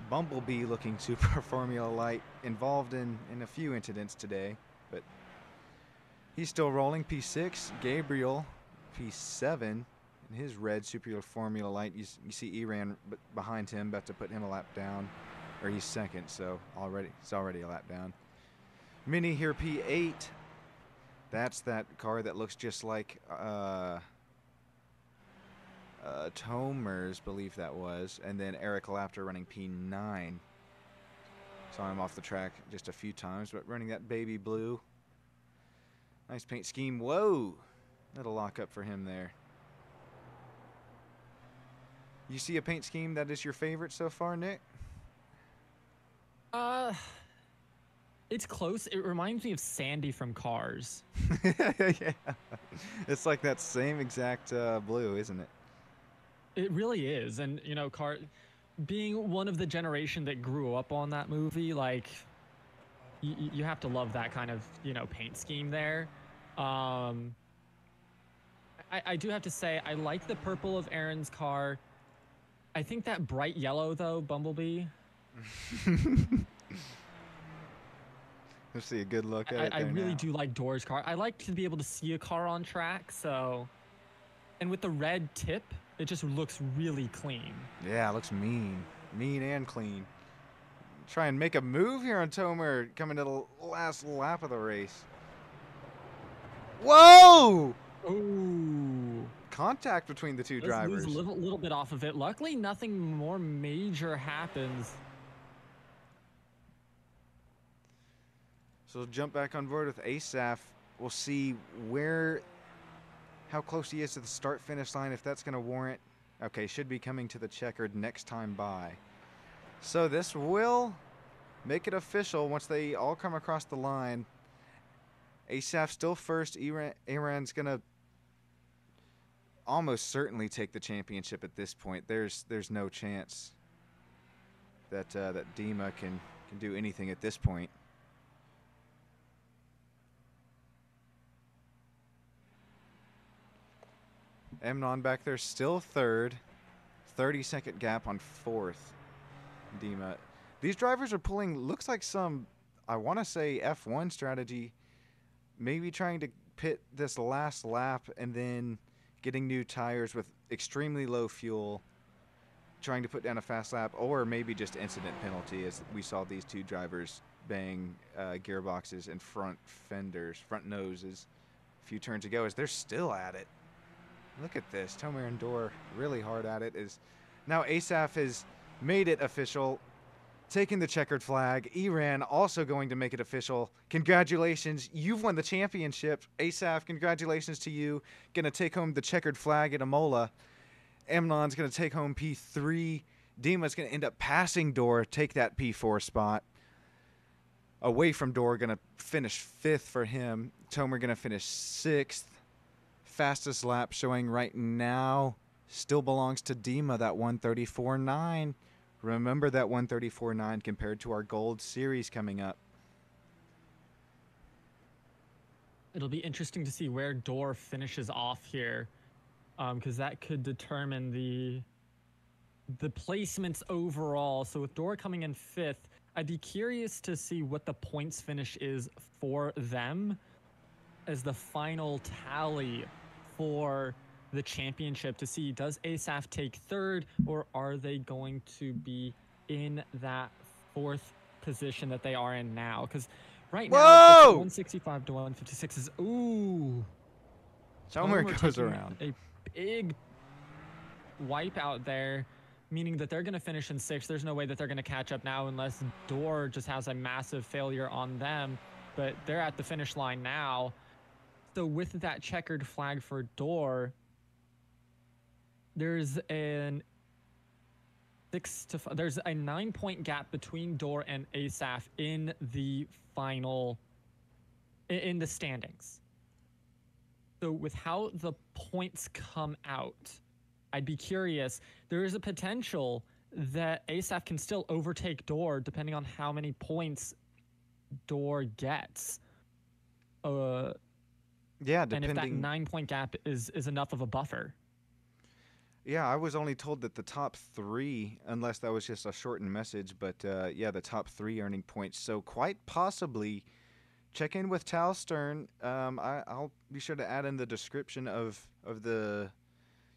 Bumblebee looking Super Formula Light, involved in a few incidents today, but he's still rolling. P6, Gabriel, P7, in his red Super Formula Light. You see Iran behind him, about to put him a lap down, or he's 2nd, so it's already a lap down. Mini here, P8. That's that car that looks just like Tomer's, believe that was, and then Eric Lapter running P9. Saw him off the track just a few times, but running that baby blue. Nice paint scheme. Whoa! That'll lock up for him there. You see a paint scheme that is your favorite so far, Nick? It's close. It reminds me of Sandy from Cars. Yeah. It's like that same exact blue, isn't it? It really is. And, you know, being one of the generation that grew up on that movie, like, you have to love that kind of, you know, paint scheme there. I do have to say, I like the purple of Aaron's car. I think that bright yellow, though, Bumblebee. Let's see a good look at it. I really do like Door's car. I like to be able to see a car on track, so. And with the red tip, it just looks really clean. Yeah, it looks mean. Mean and clean. Try and make a move here on Tomer coming to the last lap of the race. Whoa! Ooh. Contact between the two drivers. Lose a little bit off of it. Luckily, nothing more major happens. So we'll jump back on board with Asaf. We'll see how close he is to the start-finish line, if that's going to warrant. Okay, should be coming to the checkered next time by. So this will make it official once they all come across the line. Asaf still first. Aaron's going to almost certainly take the championship at this point. There's no chance that that Dima can do anything at this point. Emnon back there still 3rd. 30-second gap on 4th. Dima. These drivers are pulling, looks like some, I want to say, F1 strategy. Maybe trying to pit this last lap and then getting new tires with extremely low fuel. Trying to put down a fast lap, or maybe just incident penalty, as we saw these two drivers bang gearboxes and front fenders, front noses a few turns ago, as they're still at it. Look at this. Tomer and Door really hard at it. Now Asaf has made it official, taking the checkered flag. Iran also going to make it official. Congratulations. You've won the championship. Asaf, congratulations to you. Going to take home the checkered flag at Imola. Emnon's going to take home P3. Dima's going to end up passing Door, take that P4 spot. Away from Door, going to finish 5th for him. Tomer going to finish 6th. Fastest lap showing right now still belongs to Dima, that 134.9. Remember that 134.9 compared to our Gold Series coming up. It'll be interesting to see where Door finishes off here, because that could determine the placements overall. So with Door coming in 5th, I'd be curious to see what the points finish is for them as the final tally for the championship, to see, does Asaf take 3rd, or are they going to be in that 4th position that they are in now? Because right now, 165 to 156 is, ooh. Somewhere it goes around. A big wipe out there, meaning that they're going to finish in 6th. There's no way that they're going to catch up now unless Door just has a massive failure on them, but they're at the finish line now. So with that checkered flag for Door, there's an There's a 9-point gap between Door and Asaf in the final, in the standings. So with how the points come out, I'd be curious. There is a potential that Asaf can still overtake Door depending on how many points Door gets. Yeah, depending. And if that 9-point gap is enough of a buffer. Yeah, I was only told that the top 3, unless that was just a shortened message, but yeah, the top 3 earning points. So quite possibly, check in with Tal Stern. I'll be sure to add in the description of the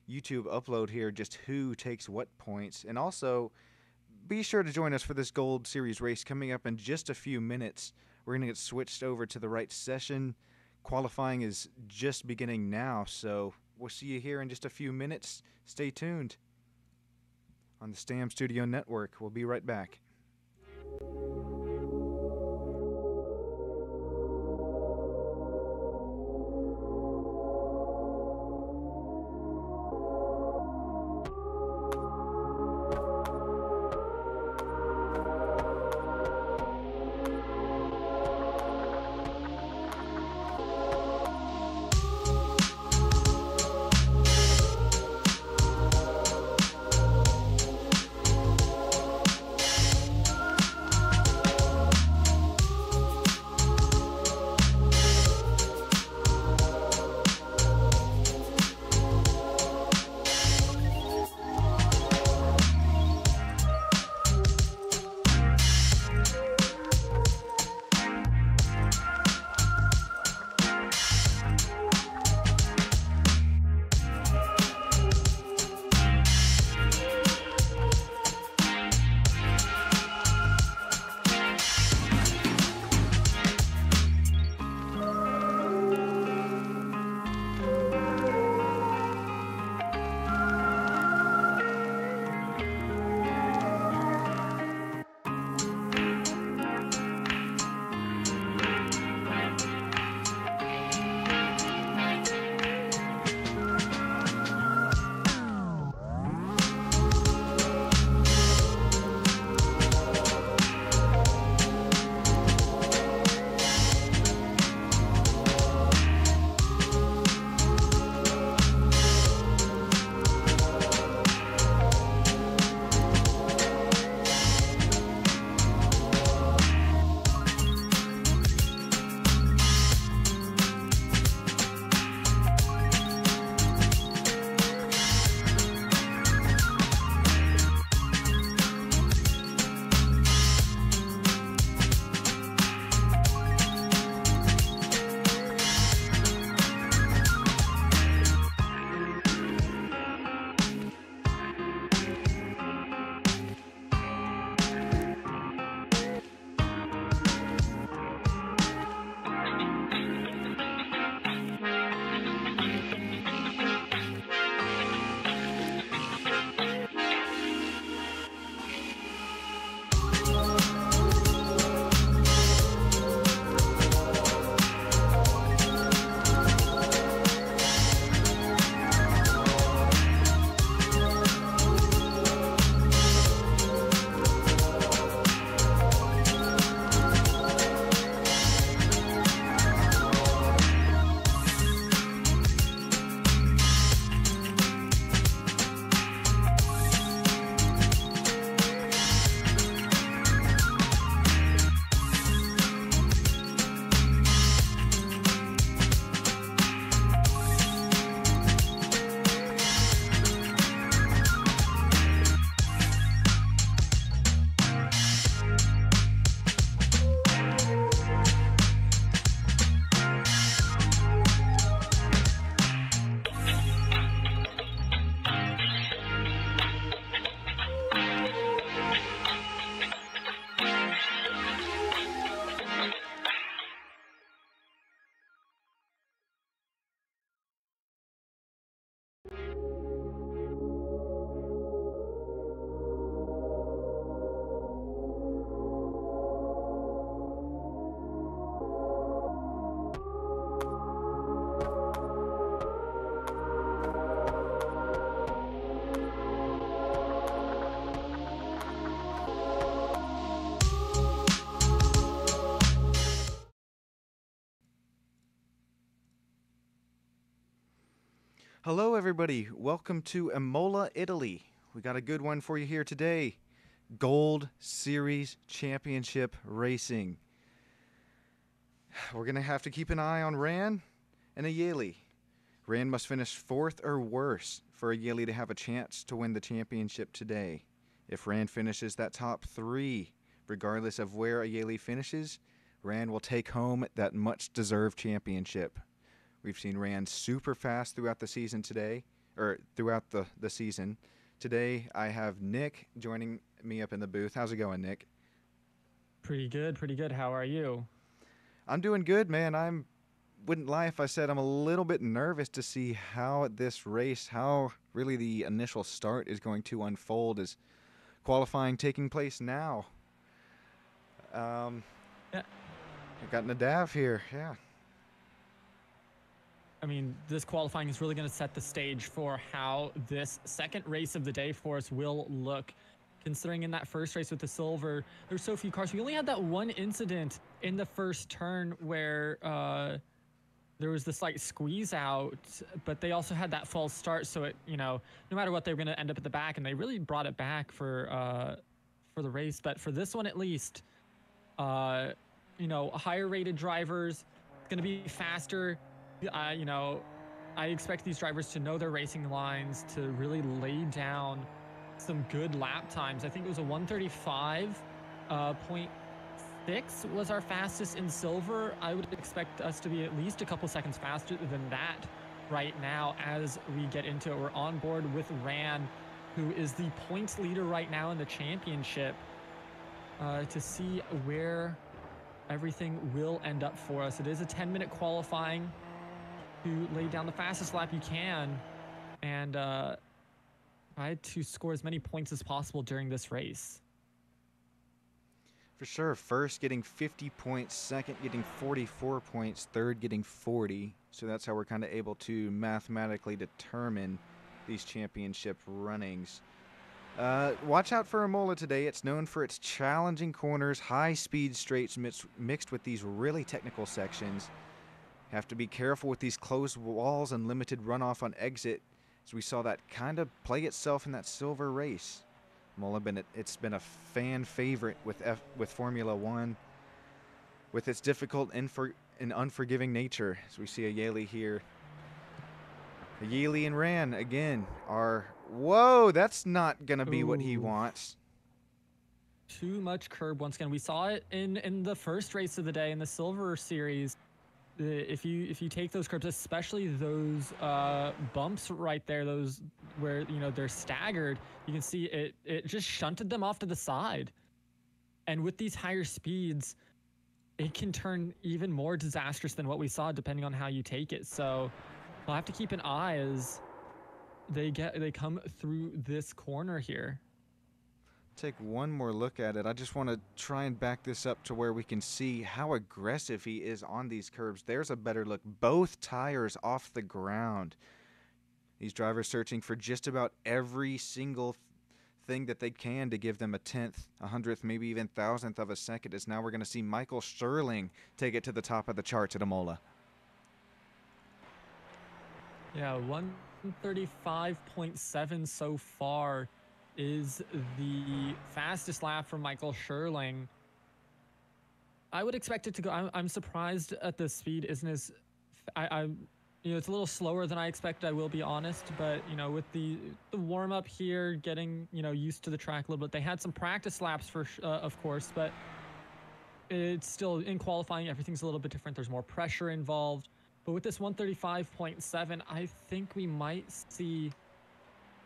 YouTube upload here just who takes what points. And also, be sure to join us for this Gold Series race coming up in just a few minutes. We're going to get switched over to the right session. Qualifying is just beginning now, so we'll see you here in just a few minutes. Stay tuned on the Stam Studio Network. We'll be right back. Hello, everybody. Welcome to Imola, Italy. We got a good one for you here today. Gold Series Championship Racing. We're going to have to keep an eye on Ran and Ayeli. Ran must finish fourth or worse for Ayeli to have a chance to win the championship today. If Ran finishes that top three, regardless of where Ayeli finishes, Ran will take home that much-deserved championship. We've seen Ran super fast throughout the season today, or throughout the season. Today, I have Nick joining me up in the booth. How's it going, Nick? Pretty good, pretty good. How are you? I'm doing good, man. Wouldn't lie if I said I'm a little bit nervous to see how this race, how really the initial start is going to unfold. Is qualifying taking place now? Yeah. I got Nadav here, yeah. I mean, this qualifying is really going to set the stage for how this second race of the day for us will look. Considering in that first race with the silver, there's so few cars. We only had that one incident in the first turn where there was the slight squeeze out, but they also had that false start. So it, no matter what, they were going to end up at the back, and they really brought it back for the race. But for this one, at least, higher rated drivers, it's going to be faster. I expect these drivers to know their racing lines, to really lay down some good lap times. I think it was a 135.6 was our fastest in silver. I would expect us to be at least a couple seconds faster than that right now as we get into it. We're on board with Ran, who is the points leader right now in the championship, to see where everything will end up for us. It is a 10-minute qualifying to lay down the fastest lap you can and try to score as many points as possible during this race. For sure. First getting 50 points, second getting 44 points, third getting 40. So that's how we're kind of able to mathematically determine these championship runnings. Watch out for Imola today. It's known for its challenging corners, high-speed straights mixed with these really technical sections. Have to be careful with these closed walls and limited runoff on exit, as we saw that kind of play itself in that silver race. Imola it's been a fan favorite with Formula One, with its difficult and unforgiving nature. As we see Ayeli here. Ayeli and Ran again are. Whoa, that's not gonna be what he wants. Too much curb once again. We saw it in the first race of the day in the silver series. If you take those curbs, especially those bumps right there, those where they're staggered, you can see it just shunted them off to the side. And with these higher speeds, it can turn even more disastrous than what we saw, depending on how you take it. So we'll have to keep an eye as they come through this corner here. Take one more look at it. I just want to try and back this up to where we can see how aggressive he is on these curbs. There's a better look. Both tires off the ground. These drivers searching for just about every single thing that they can to give them a 10th, 100th, maybe even 1,000th of a second, as now we're going to see Michael Scherling take it to the top of the charts at Imola. Yeah, 135.7 so far is the fastest lap from Michael Scherling. I would expect it to go. I'm surprised at the speed isn't as. It's a little slower than I expected. I will be honest, but with the warm up here, getting used to the track a little bit. They had some practice laps for, of course, but it's still in qualifying. Everything's a little bit different. There's more pressure involved. But with this 135.7, I think we might see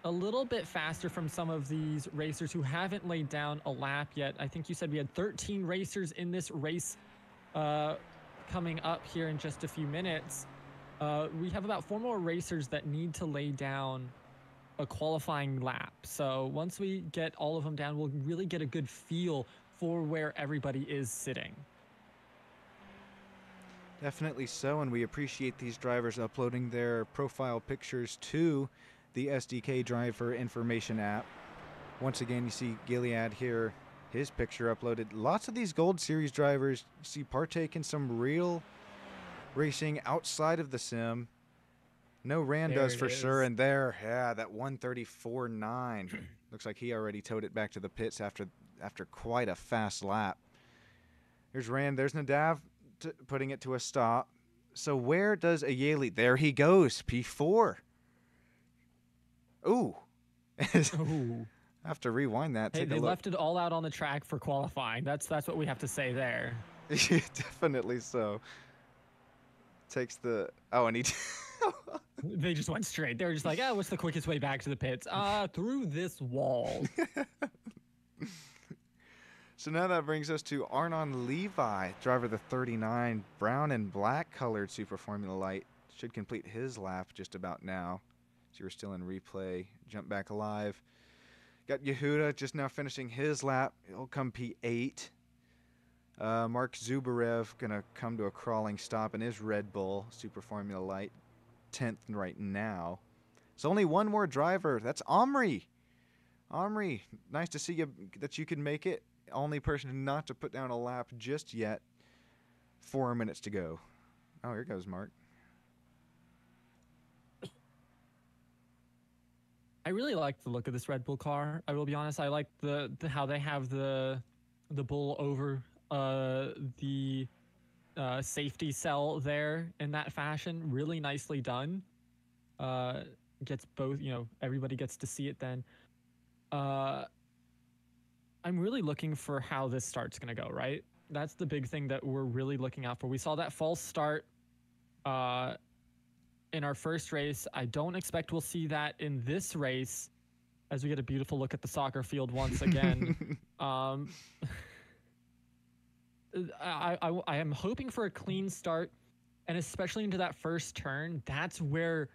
a little bit faster from some of these racers who haven't laid down a lap yet. I think you said we had 13 racers in this race coming up here in just a few minutes. We have about 4 more racers that need to lay down a qualifying lap. So once we get all of them down, we'll really get a good feel for where everybody is sitting. Definitely so, and we appreciate these drivers uploading their profile pictures to the SDK driver information app. Once again, you see Gilead here, his picture uploaded. Lots of these Gold Series drivers you see partake in some real racing outside of the sim. No, Rand There does it for sure. is. And there, yeah, that 134.9. Looks like he already towed it back to the pits after quite a fast lap. Here's Rand. There's Nadav putting it to a stop. So where does Ayala? There he goes, P4. Ooh. Ooh. I have to rewind that. Hey, Take a they look. left it all out on the track for qualifying. That's what we have to say there. Definitely so. Takes the... Oh, and he... They just went straight. They were just like, oh, what's the quickest way back to the pits? Through this wall. So now that brings us to Arnon Levi, driver of the 39, brown and black colored Super Formula Light. Should complete his lap just about now. So we're still in replay. Jump back alive. Got Yehuda just now finishing his lap. He'll come P8. Mark Zubarev going to come to a crawling stop in his Red Bull Super Formula Light. 10th right now. It's only one more driver. That's Omri. Omri, nice to see you that you can make it. Only person not to put down a lap just yet. 4 minutes to go. Oh, here goes Mark. I really like the look of this Red Bull car. I will be honest. I like the how they have the bull over the safety cell there in that fashion. Really nicely done. Gets both, everybody gets to see it then. I'm really looking for how this start's going to go, right? That's the big thing that we're really looking out for. We saw that false start in our first race. I don't expect we'll see that in this race as we get a beautiful look at the soccer field once again. I am hoping for a clean start, and especially into that first turn. That's where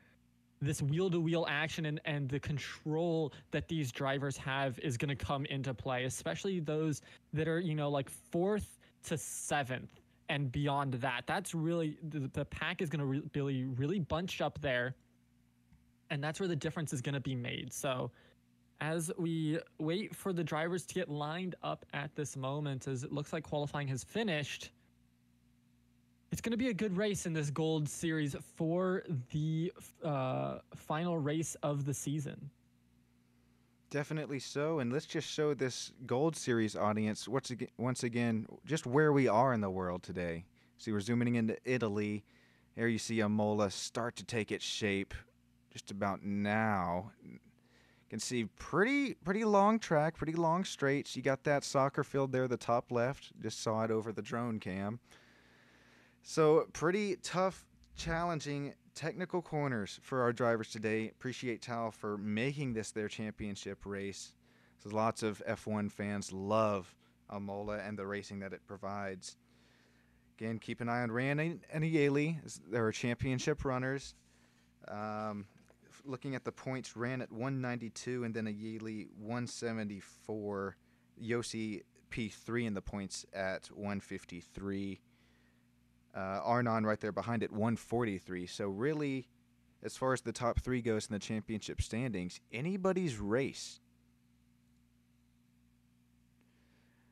this wheel-to-wheel action and the control that these drivers have is going to come into play, especially those that are, like 4th to 7th and beyond that. That's really, the pack is going to really bunch up there, and that's where the difference is going to be made. So as we wait for the drivers to get lined up at this moment, as it looks like qualifying has finished, it's going to be a good race in this Gold Series for the final race of the season. Definitely so. And let's just show this Gold Series audience once again just where we are in the world today. See, we're zooming into Italy. There you see Imola start to take its shape just about now. You can see pretty long track, pretty long straights. You got that soccer field there, the top left. Just saw it over the drone cam. So pretty tough, challenging technical corners for our drivers today. Appreciate Tal for making this their championship race. So lots of F1 fans love Imola and the racing that it provides. Again, keep an eye on Rand and Ayala. They're championship runners. Looking at the points, Rand at 192 and then Ayala 174. Yossi P3 in the points at 153. Arnon right there behind at 143. So really, as far as the top 3 goes in the championship standings, anybody's race.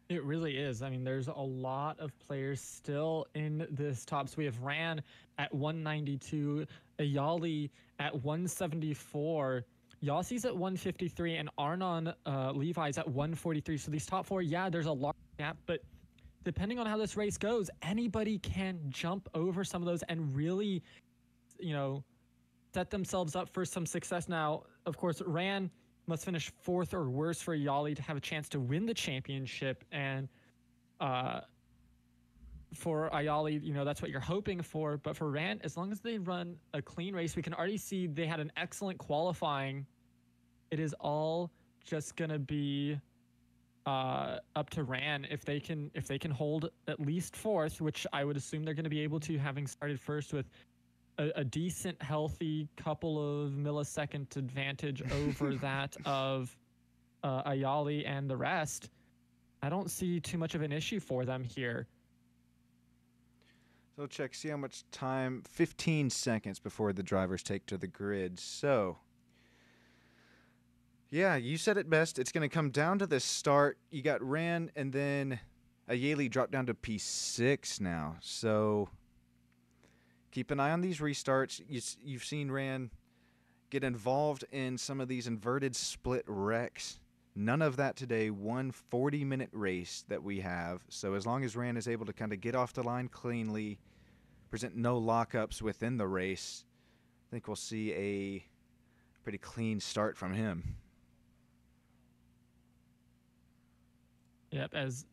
It really is. I mean, there's a lot of players still in this top. So we have Ran at 192, Ayala at 174, Yossi's at 153, and Arnon Levi's at 143. So these top 4, yeah, there's a large gap, but depending on how this race goes, anybody can jump over some of those and really, set themselves up for some success. Now, of course, Ran must finish 4th or worse for Ayala to have a chance to win the championship. And for Ayala, that's what you're hoping for. But for Ran, as long as they run a clean race, we can already see they had an excellent qualifying. It is all just going to be up to Ran if they can hold at least 4th, which I would assume they're going to be able to, having started first with a decent, healthy couple of millisecond advantage over that of Ayala and the rest. I don't see too much of an issue for them here. So see how much time, 15 seconds before the drivers take to the grid. So yeah, you said it best. It's going to come down to the start. You got Ran, and then Ayala dropped down to P6 now. So keep an eye on these restarts. You've seen Ran get involved in some of these inverted split wrecks. None of that today. 40-minute race that we have. So as long as Ran is able to kind of get off the line cleanly, present no lockups within the race, I think we'll see a pretty clean start from him. Yep, as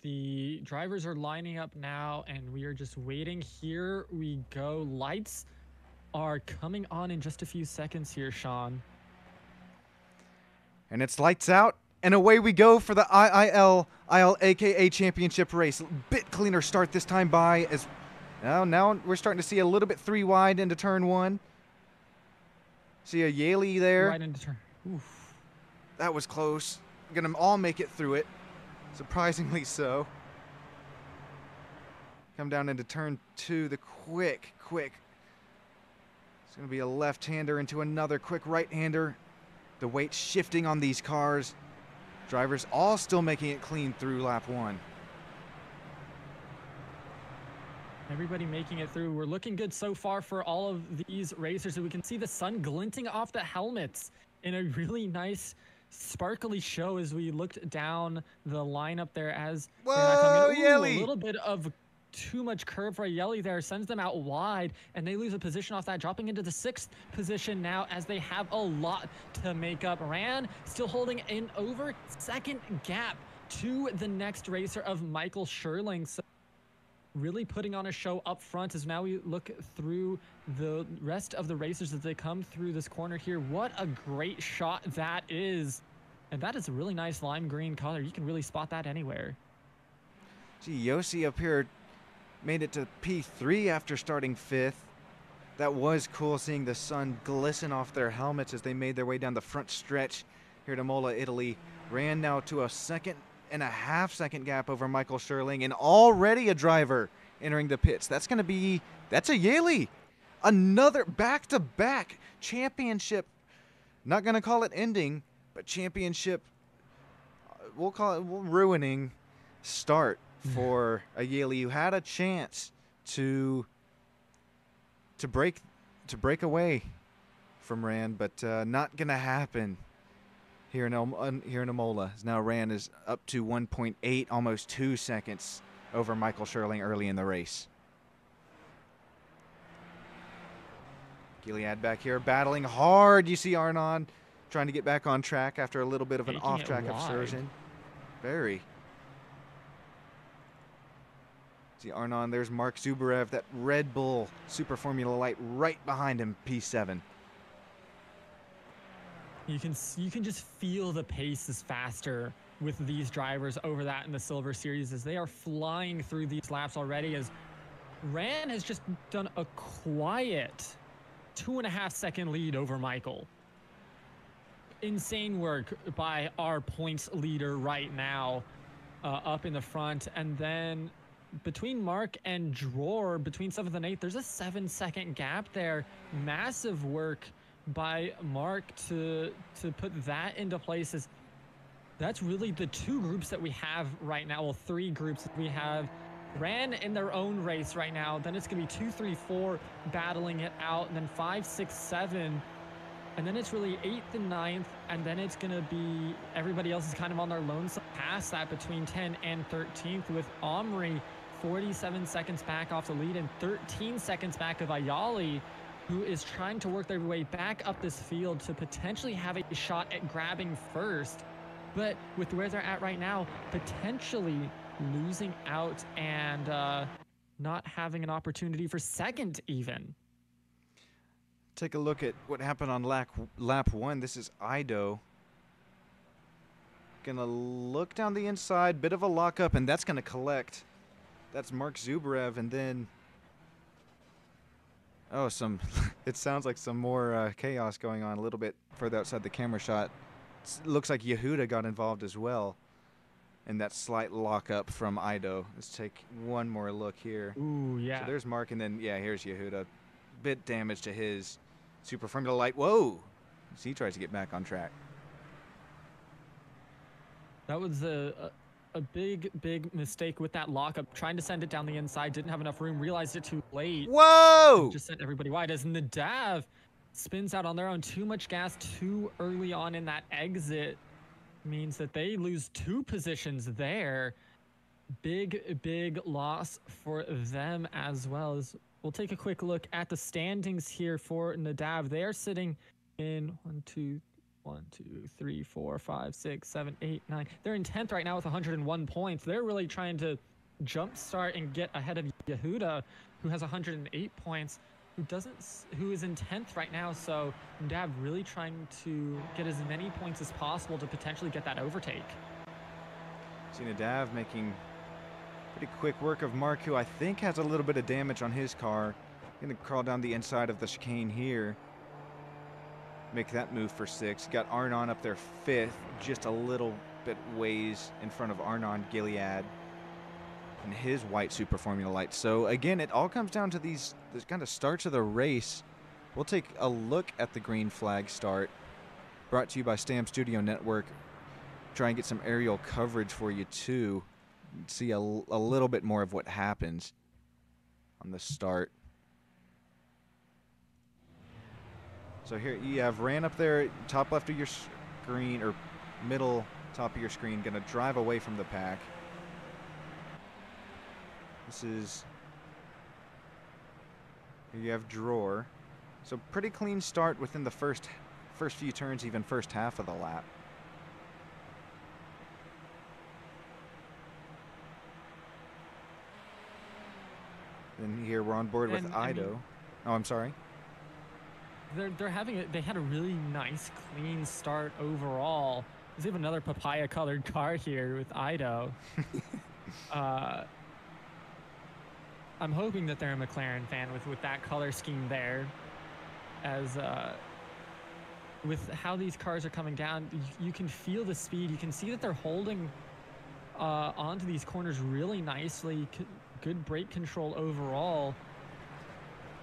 the drivers are lining up now, and we are just waiting. Here we go. Lights are coming on in just a few seconds here, Sean. And it's lights out, and away we go for the ILAKA championship race. Bit cleaner start this time by as now we're starting to see a little bit 3 wide into turn 1. See a Yaley there. Right into turn. Oof. That was close. Gonna all make it through it. Surprisingly so. Come down into turn 2, the quick. It's gonna be a left-hander into another quick right-hander. The weight shifting on these cars. Drivers all still making it clean through lap 1. Everybody making it through. We're looking good so far for all of these racers. We can see the sun glinting off the helmets in a really nice sparkly show as we looked down the lineup there as Whoa, Yelly! A little bit of too much curve for Yelly there, sends them out wide, and they lose a position off that, dropping into the 6th position now as they have a lot to make up. Ran still holding an over 2nd gap to the next racer of Michael Sherling. So really putting on a show up front as now we look through the rest of the racers as they come through this corner here. What a great shot that is. And that is a really nice lime green color. You can really spot that anywhere. Gee, Yossi up here made it to P3 after starting 5th. That was cool seeing the sun glisten off their helmets as they made their way down the front stretch here to Mola, Italy. Ran now to a 2.5 second gap over Michael Sherling, and already a driver entering the pits. That's a Yaley. Another back-to-back championship. Not going to call it ending, but championship, we'll ruining start for a Yaley who had a chance to break away from Ran, but not going to happen. Here in Imola. Now Ran is up to 1.8, almost 2 seconds over Michael Sherling early in the race. Gilead back here battling hard. You see Arnon trying to get back on track after a little bit of an off-track excursion. Very. See Arnon, there's Mark Zubarev, that Red Bull Super Formula Light right behind him, P7. You can just feel the pace is faster with these drivers over that in the Silver Series as they are flying through these laps already, as Ran has just done a quiet 2.5 second lead over Michael. Insane work by our points leader right now up in the front. And then between Mark and Dror, between 7th and 8th, there's a 7-second gap there. Massive work by Mark to put that into place. That's really the 2 groups that we have right now. Well, 3 groups that we have. Ran in their own race right now. Then it's going to be 2, 3, 4 battling it out. And then 5, 6, 7. And then it's really 8th and 9th. And then it's going to be everybody else is kind of on their lonesome past that between 10 and 13th, with Omri 47 seconds back off the lead and 13 seconds back of Ayali, who is trying to work their way back up this field to potentially have a shot at grabbing first. But with where they're at right now, potentially losing out and not having an opportunity for second even. Take a look at what happened on lap 1. This is Ido. Gonna look down the inside, bit of a lockup, and that's gonna collect. That's Mark Zubarev, and then it sounds like some more chaos going on a little bit further outside the camera shot. Looks like Yehuda got involved as well in that slight lockup from Ido. Let's take one more look here. Ooh, yeah. So there's Mark, and then, yeah, here's Yehuda. Bit damage to his Super Formula Light. Whoa! So he tries to get back on track. That was a big mistake with that lockup, trying to send it down the inside, didn't have enough room, realized it too late. Whoa! Just sent everybody wide as Nadav spins out on their own. Too much gas too early on in that exit means that they lose 2 positions there. Big loss for them as well. As we'll take a quick look at the standings here for Nadav. They are sitting in 1, 2, 3, 4, 5, 6, 7, 8, 9. They're in 10th right now with 101 points. They're really trying to jumpstart and get ahead of Yehuda, who has 108 points, who is in 10th right now. So Nadav really trying to get as many points as possible to potentially get that overtake. See Nadav making pretty quick work of Mark, who I think has a little bit of damage on his car. Gonna crawl down the inside of the chicane here. Make that move for 6. Got Arnon up there 5th, just a little bit ways in front of Arnon Gilead and his white Super Formula lights. So again, it all comes down to these kind of starts of the race. We'll take a look at the green flag start, brought to you by Stam Studio Network. Try and get some aerial coverage for you too. See a little bit more of what happens on the start. So here you have Ran up there, top left of your screen, or middle top of your screen, going to drive away from the pack. This is, here you have Drawer. So pretty clean start within the first few turns, even first half of the lap. And here we're on board with Ido. Oh, I'm sorry. They had a really nice clean start overall. There's even another papaya colored car here with Ido. I'm hoping that they're a McLaren fan with that color scheme there, as with how these cars are coming down, you can feel the speed. You can see that they're holding onto these corners really nicely. Good brake control overall.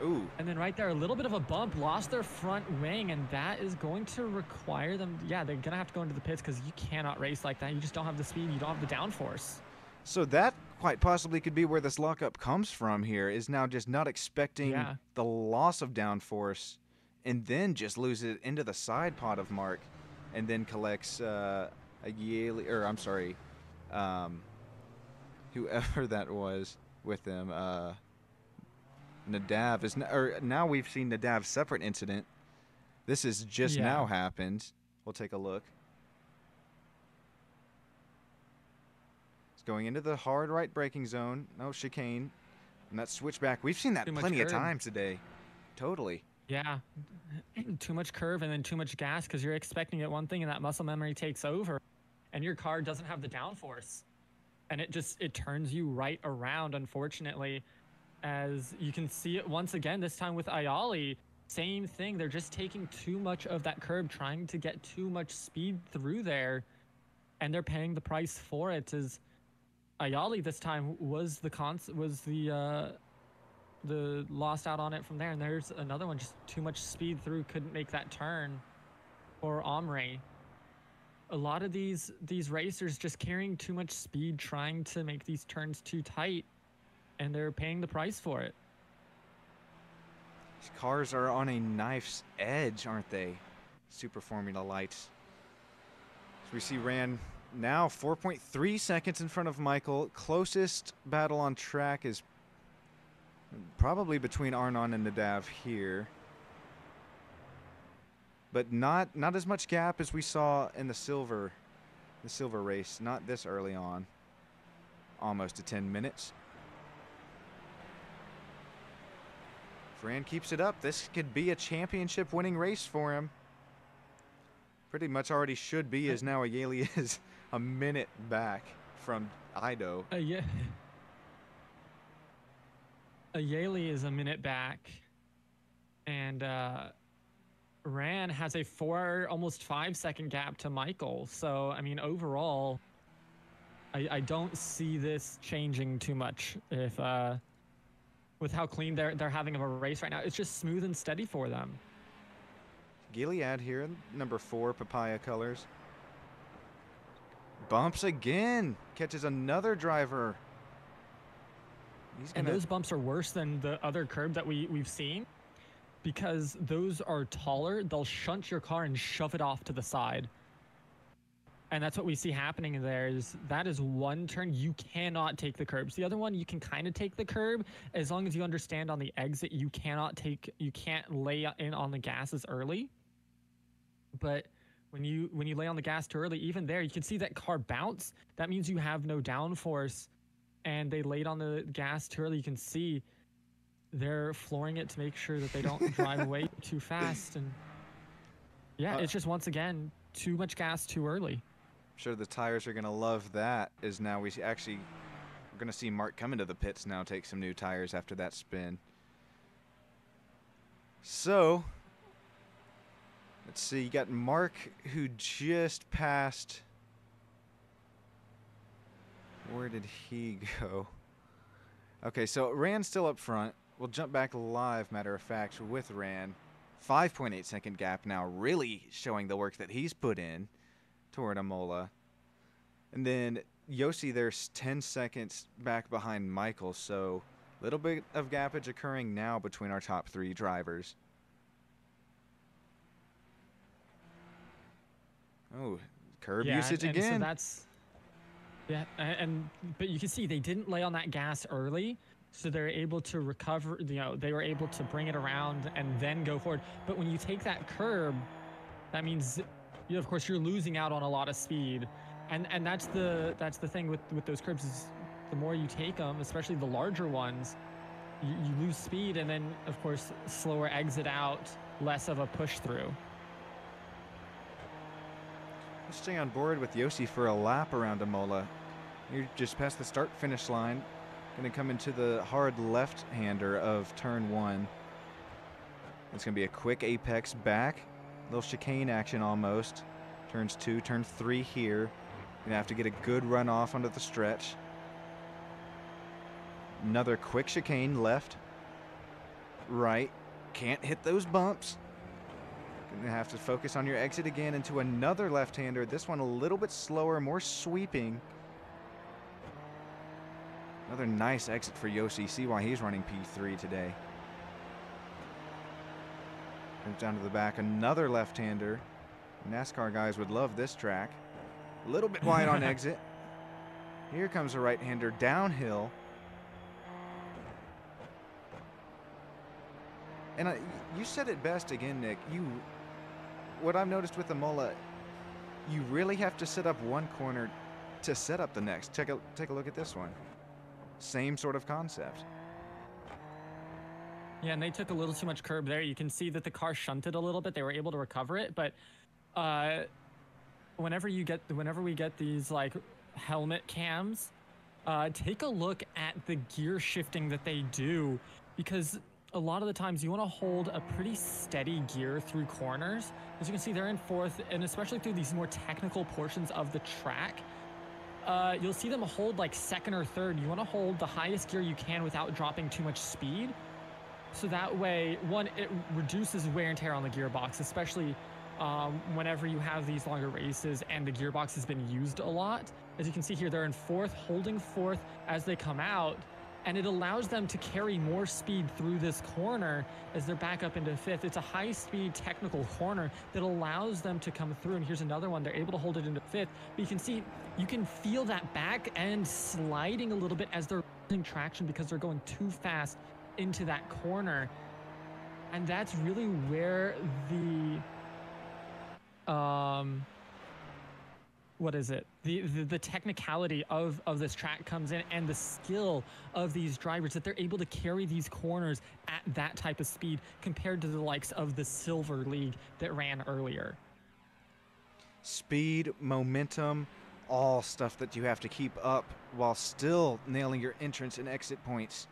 Ooh. And then right there, a little bit of a bump, lost their front wing, and that is going to require them, yeah, they're going to have to go into the pits because you cannot race like that. You just don't have the speed. You don't have the downforce. So that quite possibly could be where this lockup comes from here, is now just not expecting the loss of downforce and then just lose it into the side pod of Mark and then collects a Yale, or I'm sorry, whoever that was with them, Nadav is, or now we've seen Nadav's separate incident. This is just now happened. We'll take a look. It's going into the hard right braking zone. No chicane. And that switchback. We've seen that plenty of times today. Totally. Yeah. Too much curve and then too much gas because you're expecting it one thing and that muscle memory takes over and your car doesn't have the downforce. And it turns you right around, unfortunately. As you can see it once again, this time with Ayali, same thing. They're just taking too much of that curb, trying to get too much speed through there, and they're paying the price for it. As Ayali this time was the lost out on it from there, and there's another one, just too much speed through, couldn't make that turn for Omri. A lot of these racers just carrying too much speed, trying to make these turns too tight, and they're paying the price for it. These cars are on a knife's edge, aren't they? Super Formula lights. So we see Ran now 4.3 seconds in front of Michael. Closest battle on track is probably between Arnon and Nadav here. But not as much gap as we saw in the silver race. Not this early on. Almost to 10 minutes. If Ran keeps it up, this could be a championship winning race for him. Pretty much already should be, as now Ayali is a minute back from Ido. Yeah. Ayali is a minute back. And Ran has a almost 5 second gap to Michael. So, I mean, overall, I don't see this changing too much if with how clean they're having of a race right now. It's just smooth and steady for them. Gilead here, number 4, papaya colors. bumps again. Catches another driver. And those bumps are worse than the other curb that we've seen, because those are taller. They'll shunt your car and shove it off to the side. And that's what we see happening there. That is one turn you cannot take the curbs. The other one, you can kind of take the curb as long as you understand on the exit you can't lay in on the gas as early. But when you lay on the gas too early, even there, you can see that car bounce. That means you have no downforce. And they laid on the gas too early. You can see they're flooring it to make sure that they don't drive away too fast. And yeah, it's just, once again, too much gas too early. I'm sure the tires are going to love that, as now we're going to see Mark come into the pits now, take some new tires after that spin. So, let's see, you got Mark, who just passed. Where did he go? Okay, so Rand's still up front. We'll jump back live, matter of fact, with Rand. 5.8 second gap now, really showing the work that he's put in toward Imola. And then Yossi, there's 10 seconds back behind Michael, so a little bit of gapage occurring now between our top three drivers. Oh, curb usage again. So that's, yeah, but you can see they didn't lay on that gas early, so they're able to recover. They were able to bring it around and then go forward. But when you take that curb, that means, of course, you're losing out on a lot of speed, and that's the thing with those curbs, is the more you take them, especially the larger ones, you lose speed, and then of course slower exit out, less of a push through. Let's stay on board with Yossi for a lap around Imola. You're just past the start-finish line. Going to come into the hard left-hander of turn 1. It's going to be a quick apex back. Little chicane action almost. Turns 2, turn 3 here. Going to have to get a good run off onto the stretch. Another quick chicane left. Right. Can't hit those bumps. Going to have to focus on your exit again into another left-hander. This one a little bit slower, more sweeping. Another nice exit for Yossi. See why he's running P3 today. Comes down to the back. Another left-hander. NASCAR guys would love this track. A little bit wide on exit. Here comes a right-hander downhill. And you said it best again, Nick. What I've noticed with Imola, you really have to set up one corner to set up the next. Take a look at this one. Same sort of concept. Yeah, and they took a little too much curb there. You can see that the car shunted a little bit. They were able to recover it, but whenever we get these like helmet cams, take a look at the gear shifting that they do, because a lot of the times you want to hold a pretty steady gear through corners. As you can see, they're in 4th, and especially through these more technical portions of the track, you'll see them hold like 2nd or 3rd. You want to hold the highest gear you can without dropping too much speed. So that way, one, it reduces wear and tear on the gearbox, especially whenever you have these longer races and the gearbox has been used a lot. As you can see here, they're in 4th, holding 4th as they come out, and it allows them to carry more speed through this corner as they're back up into 5th. It's a high-speed technical corner that allows them to come through, and here's another one. They're able to hold it into 5th, but you can see, you can feel that back end sliding a little bit as they're losing traction because they're going too fast into that corner. And that's really where the the technicality of this track comes in, and the skill of these drivers, that they're able to carry these corners at that type of speed compared to the likes of the Silver League that ran earlier. Speed, momentum, all stuff that you have to keep up while still nailing your entrance and exit points.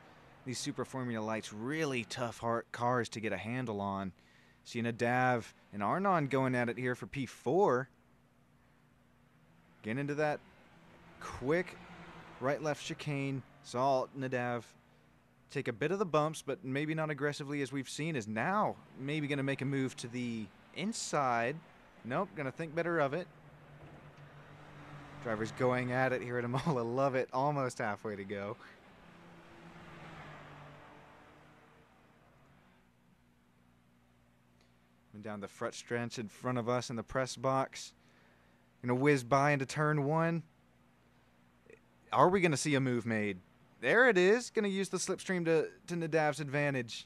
These Super Formula Lights, really tough cars to get a handle on. See Nadav and Arnon going at it here for P4. Getting into that quick right-left chicane. Saw Nadav take a bit of the bumps, but maybe not aggressively as we've seen. Is now maybe going to make a move to the inside. Nope, going to think better of it. Drivers going at it here at Imola. Love it. Almost halfway to go. And down the front stretch in front of us in the press box. Gonna whiz by into turn 1. Are we gonna see a move made? There it is. Gonna use the slipstream to Nadav's advantage.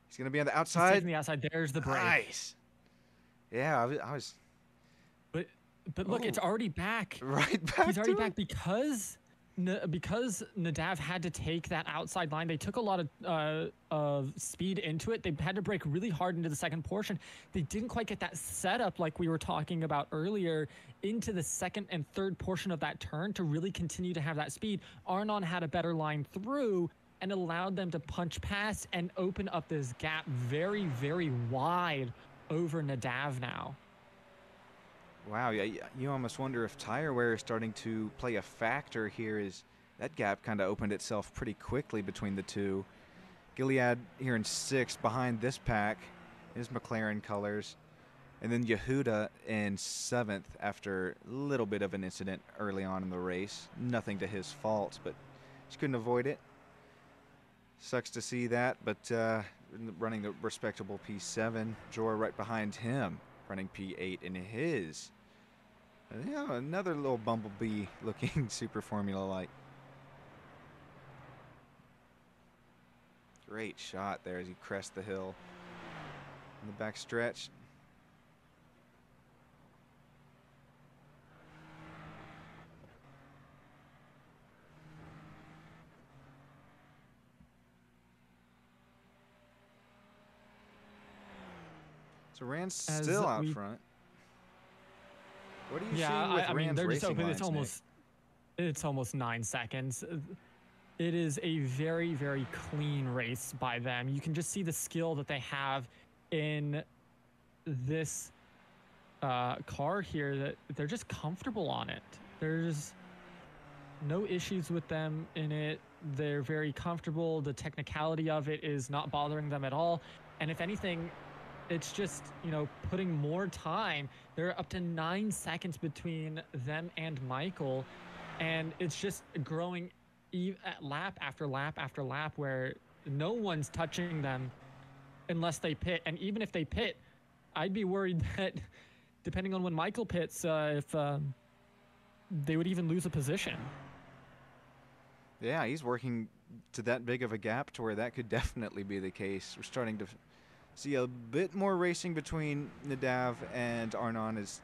He's gonna be on the outside. He's taking the outside. There's the break. Nice. Yeah, I was. But look, it's already back. Right back. He's already back because Nadav had to take that outside line. They took a lot of speed into it. They had to brake really hard into the second portion. They didn't quite get that setup like we were talking about earlier into the second and third portion of that turn to really continue to have that speed. Arnon had a better line through and allowed them to punch past and open up this gap very, very wide over Nadav now. Wow, you almost wonder if tire wear is starting to play a factor here. Is that gap kind of opened itself pretty quickly between the two. Gilead here in 6th behind this pack is McLaren colors. And then Yehuda in 7th after a little bit of an incident early on in the race. Nothing to his fault, but just couldn't avoid it. Sucks to see that, but running the respectable P7. Jor right behind him, running P8 in his. Yeah, another little bumblebee looking Super Formula Light. Great shot there as you crest the hill in the back stretch. So Rand's still out front. What are you seeing with Rand's they're just racing open. lines, It's almost 9 seconds. It is a very, very clean race by them. You can just see the skill that they have in this car here, that they're just comfortable on it. There's no issues with them in it. They're very comfortable. The technicality of it is not bothering them at all. And if anything, it's just, putting more time. There are up to 9 seconds between them and Michael, and it's just growing lap after lap after lap where no one's touching them unless they pit. And even if they pit, I'd be worried that depending on when Michael pits, if they would even lose a position. Yeah, he's working to that big of a gap to where that could definitely be the case. We're starting to see a bit more racing between Nadav and Arnon as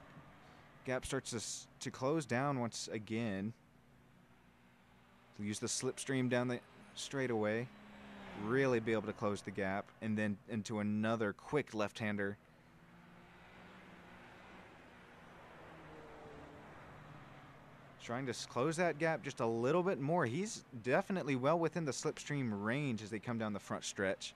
gap starts to close down once again. So use the slipstream down the straightaway, really be able to close the gap, and then into another quick left-hander. Trying to close that gap just a little bit more. He's definitely well within the slipstream range as they come down the front stretch.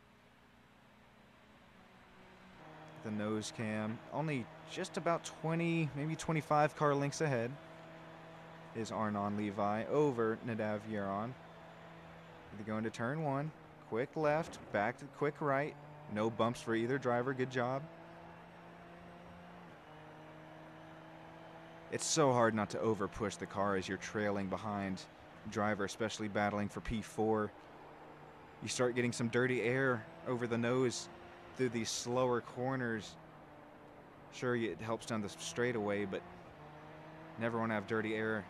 The nose cam only just about 20, maybe 25 car lengths ahead is Arnon Levi over Nadav Yaron. They go into turn 1, quick left, back to quick right. No bumps for either driver. Good job. It's so hard not to over push the car as you're trailing behind driver, especially battling for P4. You start getting some dirty air over the nose through these slower corners. Sure, it helps down the straightaway, but never want to have dirty air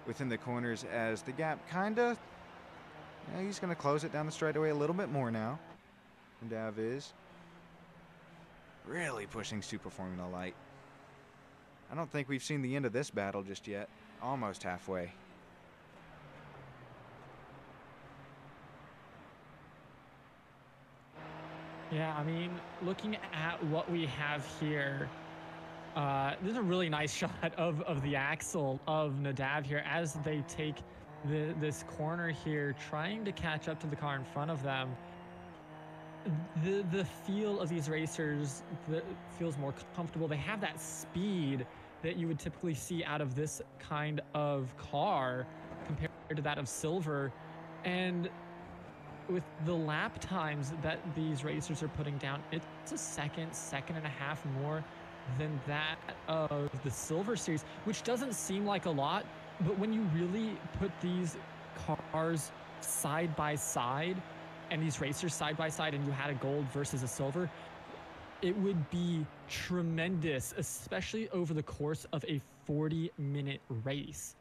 within the corners as the gap he's going to close it down the straightaway a little bit more now. And Dav is really pushing Super Formula Light. I don't think we've seen the end of this battle just yet. Almost halfway. Yeah, I mean, looking at what we have here, this is a really nice shot of the axle of Nadav here as they take this corner here, trying to catch up to the car in front of them. The feel of these racers feels more comfortable. They have that speed that you would typically see out of this kind of car compared to that of silver. And with the lap times that these racers are putting down, it's a second and a half more than that of the Silver Series, which doesn't seem like a lot, but when you really put these cars side by side and these racers side by side, and you had a gold versus a silver, it would be tremendous, especially over the course of a 40-minute race.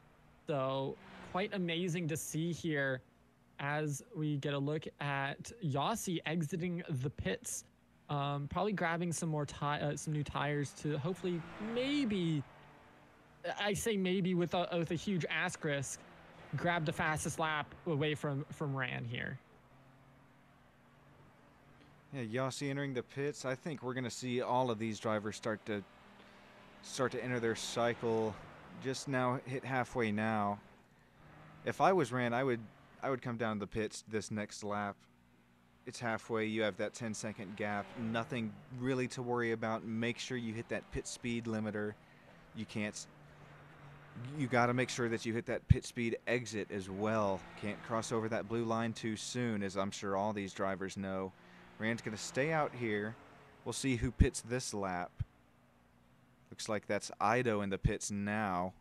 So quite amazing to see here as we get a look at Yossi exiting the pits, probably grabbing some more some new tires to hopefully maybe, I say maybe with a huge asterisk, grab the fastest lap away from Ran here. Yeah, Yossi entering the pits. I think we're going to see all of these drivers start to enter their cycle. Just now hit halfway now. If I was Ran, I would come down to the pits this next lap. It's halfway. You have that 10-second gap. Nothing really to worry about. Make sure you hit that pit speed limiter. You got to make sure that you hit that pit speed exit as well. Can't cross over that blue line too soon, as I'm sure all these drivers know. Rand's going to stay out here. We'll see who pits this lap. Looks like that's Ido in the pits now.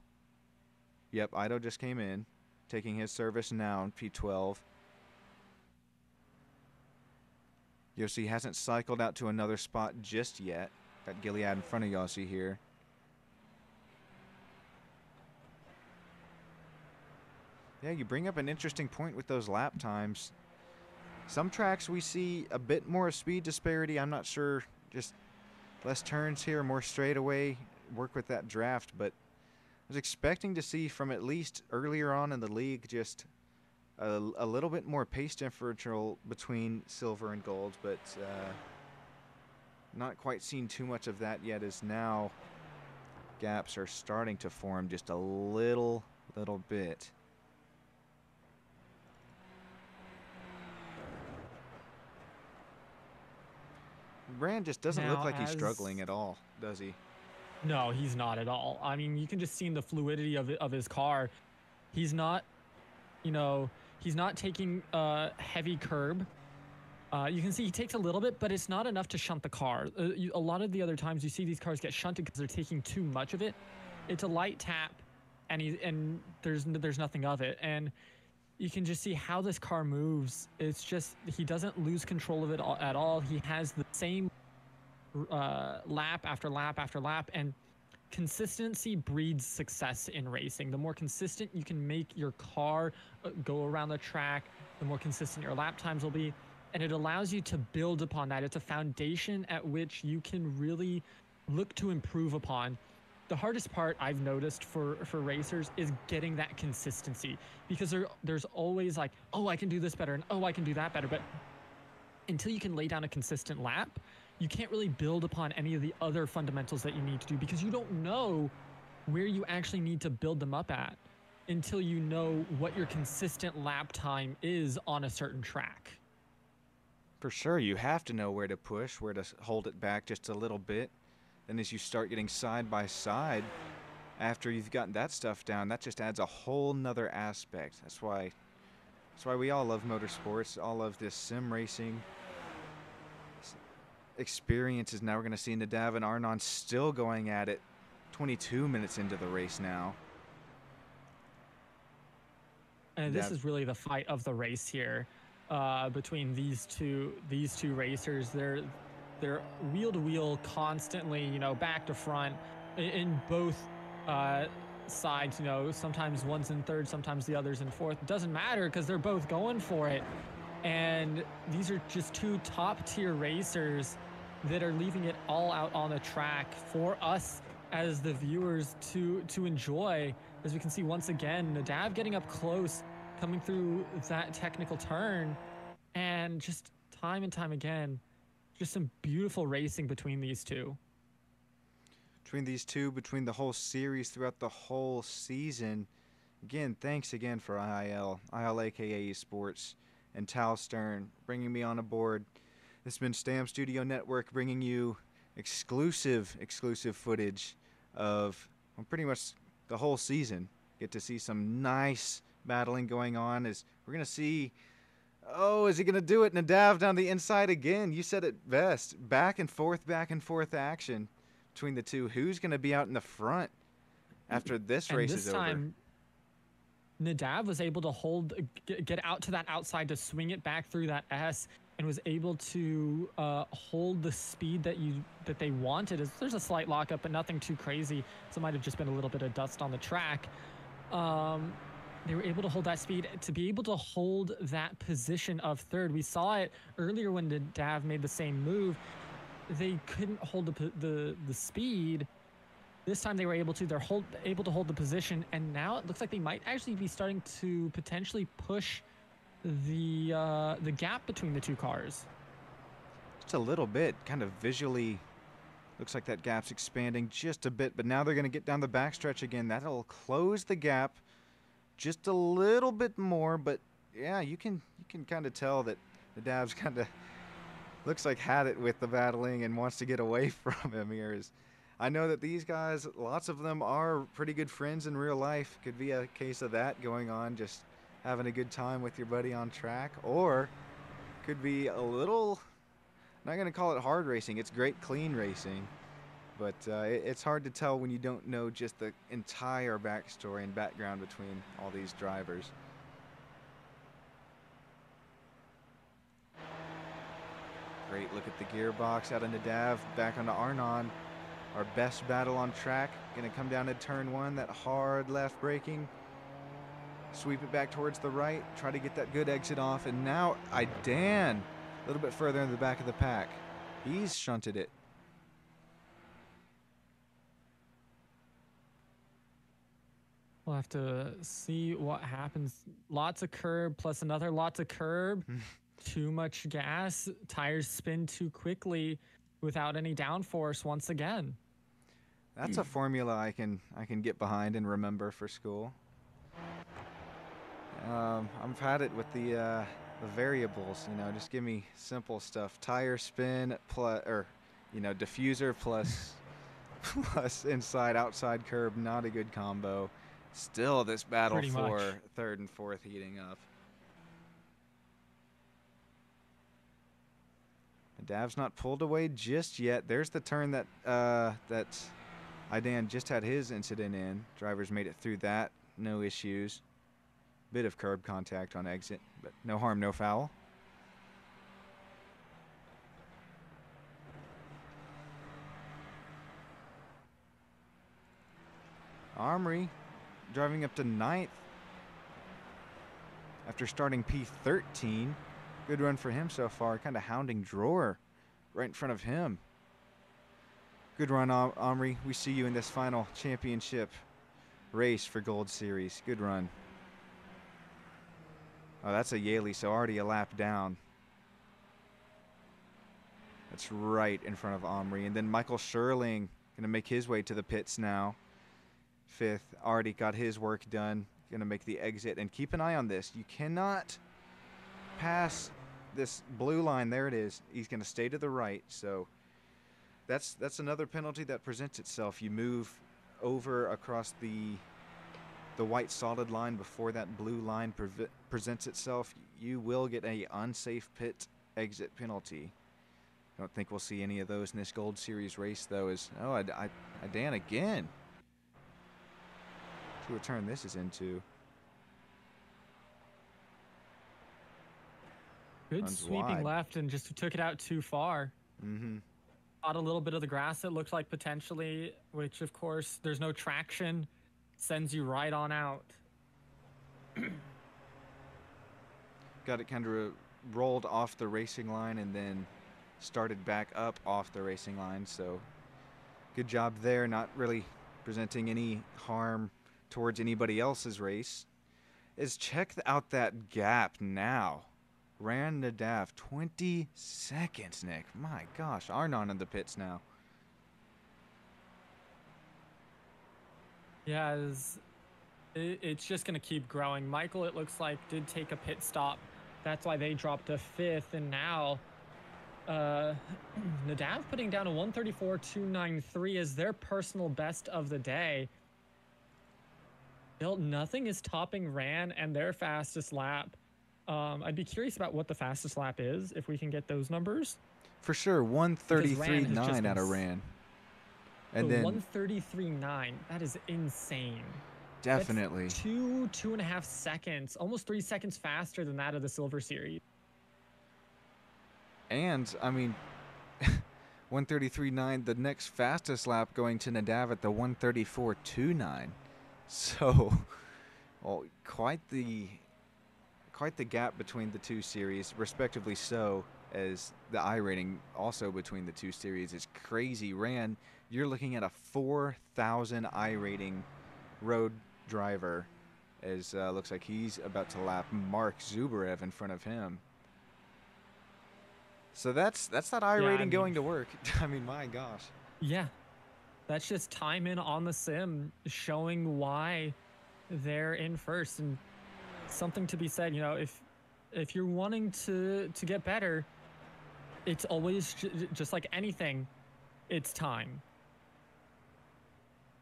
Yep, Ido just came in, taking his service now in P12. Yossi hasn't cycled out to another spot just yet. Got Gilead in front of Yossi here. Yeah, you bring up an interesting point with those lap times. Some tracks we see a bit more speed disparity. I'm not sure, just less turns here, more straightaway, work with that draft. But I was expecting to see from at least earlier on in the league just a little bit more pace differential between silver and gold, but not quite seen too much of that yet, as now gaps are starting to form just a little bit. Rand just doesn't look like he's struggling at all, does he? No, he's not at all. I mean, you can just see in the fluidity of his car. He's not, he's not taking heavy curb. You can see he takes a little bit, but it's not enough to shunt the car. A lot of the other times you see these cars get shunted because they're taking too much of it. It's a light tap, and there's nothing of it. And you can just see how this car moves. It's just, he doesn't lose control of it at all. He has the same lap after lap after lap, and consistency breeds success in racing. The more consistent you can make your car go around the track, the more consistent your lap times will be, and it allows you to build upon that. It's a foundation at which you can really look to improve upon. The hardest part I've noticed for racers is getting that consistency, because there's always like, oh, I can do this better, and oh, I can do that better. But until you can lay down a consistent lap, you can't really build upon any of the other fundamentals that you need to do, because you don't know where you actually need to build them up at until you know what your consistent lap time is on a certain track. For sure, you have to know where to push, where to hold it back just a little bit. Then as you start getting side by side, after you've gotten that stuff down, that just adds a whole nother aspect. That's why we all love motorsports, all love this sim racing experiences. Now we're going to see Nadav and Arnon still going at it 22 minutes into the race now. And this is really the fight of the race here, between these two racers. They're wheel to wheel constantly, back to front in both sides. Sometimes one's in third, sometimes the other's in fourth. It doesn't matter because they're both going for it. And these are just two top tier racers that are leaving it all out on the track for us as the viewers to enjoy. As we can see once again, Nadav getting up close, coming through that technical turn, and just time and time again, just some beautiful racing between these two. Between the whole series, throughout the whole season. Again, thanks again for ILAKA Esports, and Tal Stern bringing me on aboard. This has been Stam Studio Network bringing you exclusive footage of pretty much the whole season. Get to see some nice battling going on, as we're going to see, is he going to do it? Nadav down the inside again. You said it best. Back and forth action between the two. Who's going to be out in the front after this And race this is over? time, Nadav was able to get out to that outside to swing it back through that S, and was able to hold the speed that they wanted. There's a slight lockup, but nothing too crazy. So it might have just been a little bit of dust on the track. They were able to hold that speed to be able to hold that position of third. We saw it earlier when Nadav made the same move. They couldn't hold the speed. This time they were able to. They're able to hold the position, and now it looks like they might actually be starting to potentially push the gap between the two cars. Just a little bit, kind of visually. Looks like that gap's expanding just a bit, but now they're going to get down the backstretch again. That'll close the gap just a little bit more, but yeah, you can kind of tell that Nadav's kind of looks like had it with the battling and wants to get away from him here. I know that these guys, lots of them are pretty good friends in real life. Could be a case of that going on, just having a good time with your buddy on track, or could be a little, not going to call it hard racing, it's great clean racing, but it's hard to tell when you don't know just the entire backstory and background between all these drivers. Great look at the gearbox out of Nadav, back onto Arnon. Our best battle on track, gonna come down to turn one, that hard left braking. Sweep it back towards the right, try to get that good exit off, and now Idan, a little bit further in the back of the pack. He's shunted it. We'll have to see what happens. Lots of curb plus another lots of curb. Too much gas, tires spin too quickly without any downforce once again. That's a formula I can get behind and remember for school. I've had it with the variables, you know, just give me simple stuff. Tire spin plus, or, you know, diffuser plus inside outside curb, not a good combo. Still this battle Pretty for much. third and fourth heating up. Dav's not pulled away just yet. There's the turn that Idan just had his incident in. Drivers made it through that, no issues. Bit of curb contact on exit, but no harm, no foul. Omri driving up to 9th after starting P13. Good run for him so far, kind of hounding Drawer right in front of him. Good run, Omri. We see you in this final championship race for Gold Series. Good run. Oh, that's a Yaley, so already a lap down. That's right in front of Omri. And then Michael Sherling going to make his way to the pits now. 5th, already got his work done. Going to make the exit. And keep an eye on this. You cannot pass this blue line. There it is. He's going to stay to the right. So that's another penalty that presents itself. You move over across the white solid line before that blue line presents itself. You will get a unsafe pit exit penalty. I don't think we'll see any of those in this Gold Series race, though. Idan again. See what turn this is into. Good Runs sweeping wide. left and just took it out too far. Mm-hmm. Caught a little bit of the grass, it looked like, potentially, which, of course, there's no traction. Sends you right on out. Got it kind of rolled off the racing line and then started back up off the racing line. So good job there, not really presenting any harm towards anybody else's race. Check out that gap now. Ran Nadav 20 seconds, Nick. My gosh, Arnon in the pits now. Yeah, it's just going to keep growing. Michael, it looks like, did take a pit stop. That's why they dropped to 5th. And now Nadav putting down a 134.293 as their personal best of the day. Still, nothing is topping Ran and their fastest lap. I'd be curious about what the fastest lap is, if we can get those numbers. For sure, 133.9 out of Ran. And So then 133.9, that is insane. definitely That's 2.5 seconds, almost 3 seconds faster than that of the Silver Series. And I mean 133.9, the next fastest lap going to Nadav at the 134.29. So, well, quite the gap between the two series, respectively so, as the I rating also between the two series is crazy. Ran, you're looking at a 4,000 I rating road driver, as looks like he's about to lap Mark Zubarev in front of him. So that's that I rating going to work. I mean, my gosh. Yeah, that's just time in on the sim, showing why they're in first. And something to be said, you know, if you're wanting to get better, it's always just like anything, it's time.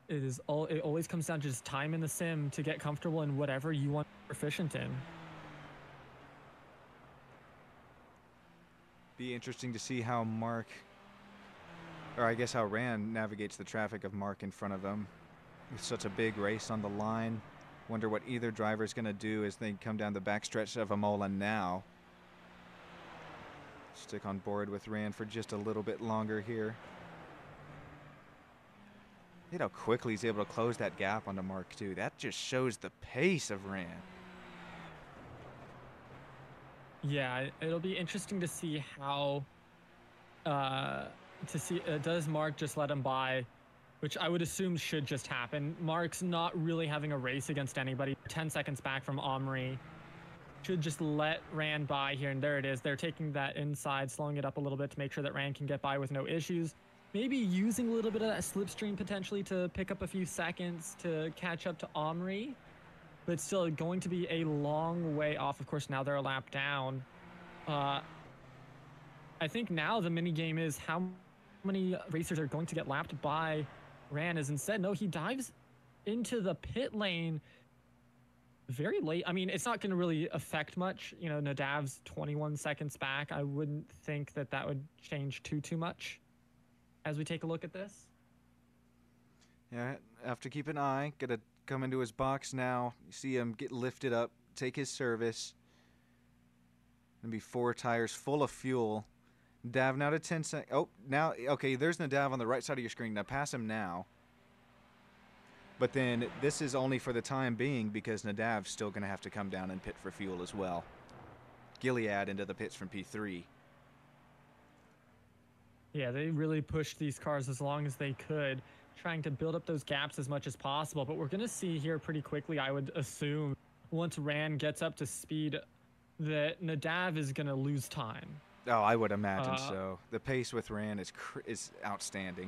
It always comes down to just time in the sim to get comfortable in whatever you want to be proficient in. Be interesting to see how Mark, or I guess how Ran navigates the traffic of Mark in front of him with such a big race on the line. Wonder what either driver's going to do as they come down the backstretch of Imola now. Stick on board with Ran for just a little bit longer here. You know how quickly he's able to close that gap onto Mark too. That just shows the pace of Ran. Yeah, it'll be interesting to see how does Mark just let him by, which I would assume should just happen. Mark's not really having a race against anybody. 10 seconds back from Omri. Should just let Ran by here, and there it is. They're taking that inside, slowing it up a little bit to make sure that Ran can get by with no issues. Maybe using a little bit of that slipstream potentially to pick up a few seconds to catch up to Omri. But still going to be a long way off. Of course, now they're a lap down. I think now the mini game is how many racers are going to get lapped by Ran, as instead, no, he dives into the pit lane very late. I mean, it's not going to really affect much. You know, Nadav's 21 seconds back. I wouldn't think that that would change too much as we take a look at this. Yeah, have to keep an eye. Gonna come into his box now. You see him get lifted up, take his service. Gonna be 4 tires full of fuel. Nadav now to 10 seconds. Oh, now, okay, there's Nadav on the right side of your screen. Now pass him now. But then this is only for the time being because Nadav's still gonna have to come down and pit for fuel as well. Gilead into the pits from P3. Yeah, they really pushed these cars as long as they could, trying to build up those gaps as much as possible. But we're going to see here pretty quickly, I would assume, once Ran gets up to speed, that Nadav is going to lose time. Oh, I would imagine so. The pace with Ran is outstanding.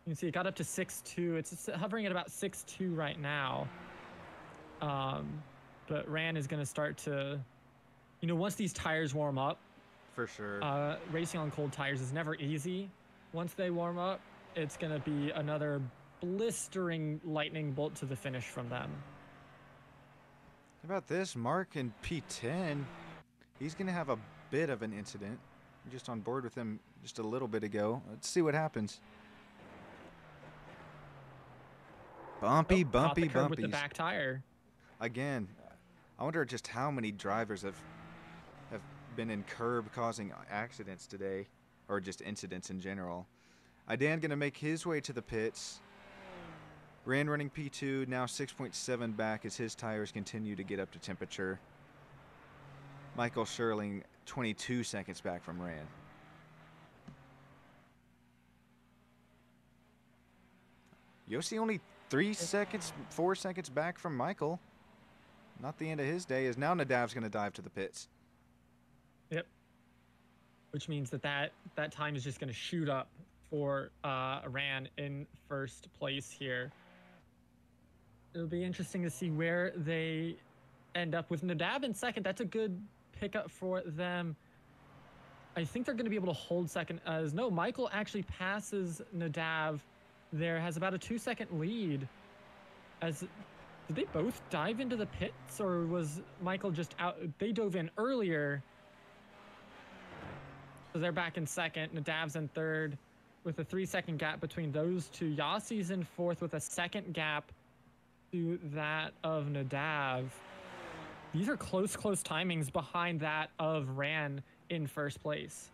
You can see it got up to 6.2. It's hovering at about 6.2 right now. But Ran is going to start to, you know, once these tires warm up, for sure. Racing on cold tires is never easy. Once they warm up, it's going to be another blistering lightning bolt to the finish from them. How about this? Mark in P10. He's going to have a bit of an incident. I'm just on board with him just a little bit ago. Let's see what happens. Bumpy, bumpy, bumpy. With the back tire. Again, I wonder just how many drivers have been in curb causing accidents today, or just incidents in general. Idan gonna make his way to the pits. Ran running P2, now 6.7 back as his tires continue to get up to temperature. Michael Sherling 22 seconds back from Ran. Yossi only 4 seconds back from Michael. Not the end of his day, as now Nadav's gonna dive to the pits. Yep. Which means that time is just going to shoot up for Ran in first place here. It'll be interesting to see where they end up with Nadav in second. That's a good pickup for them. I think they're going to be able to hold second, as no, Michael actually passes Nadav there, has about a 2-second lead. As did they both dive into the pits, or was Michael just out? They dove in earlier. So they're back in second. Nadav's in third. with a 3-second gap between those two. Yassi's in fourth with a second gap to that of Nadav. These are close timings behind that of Ran in first place.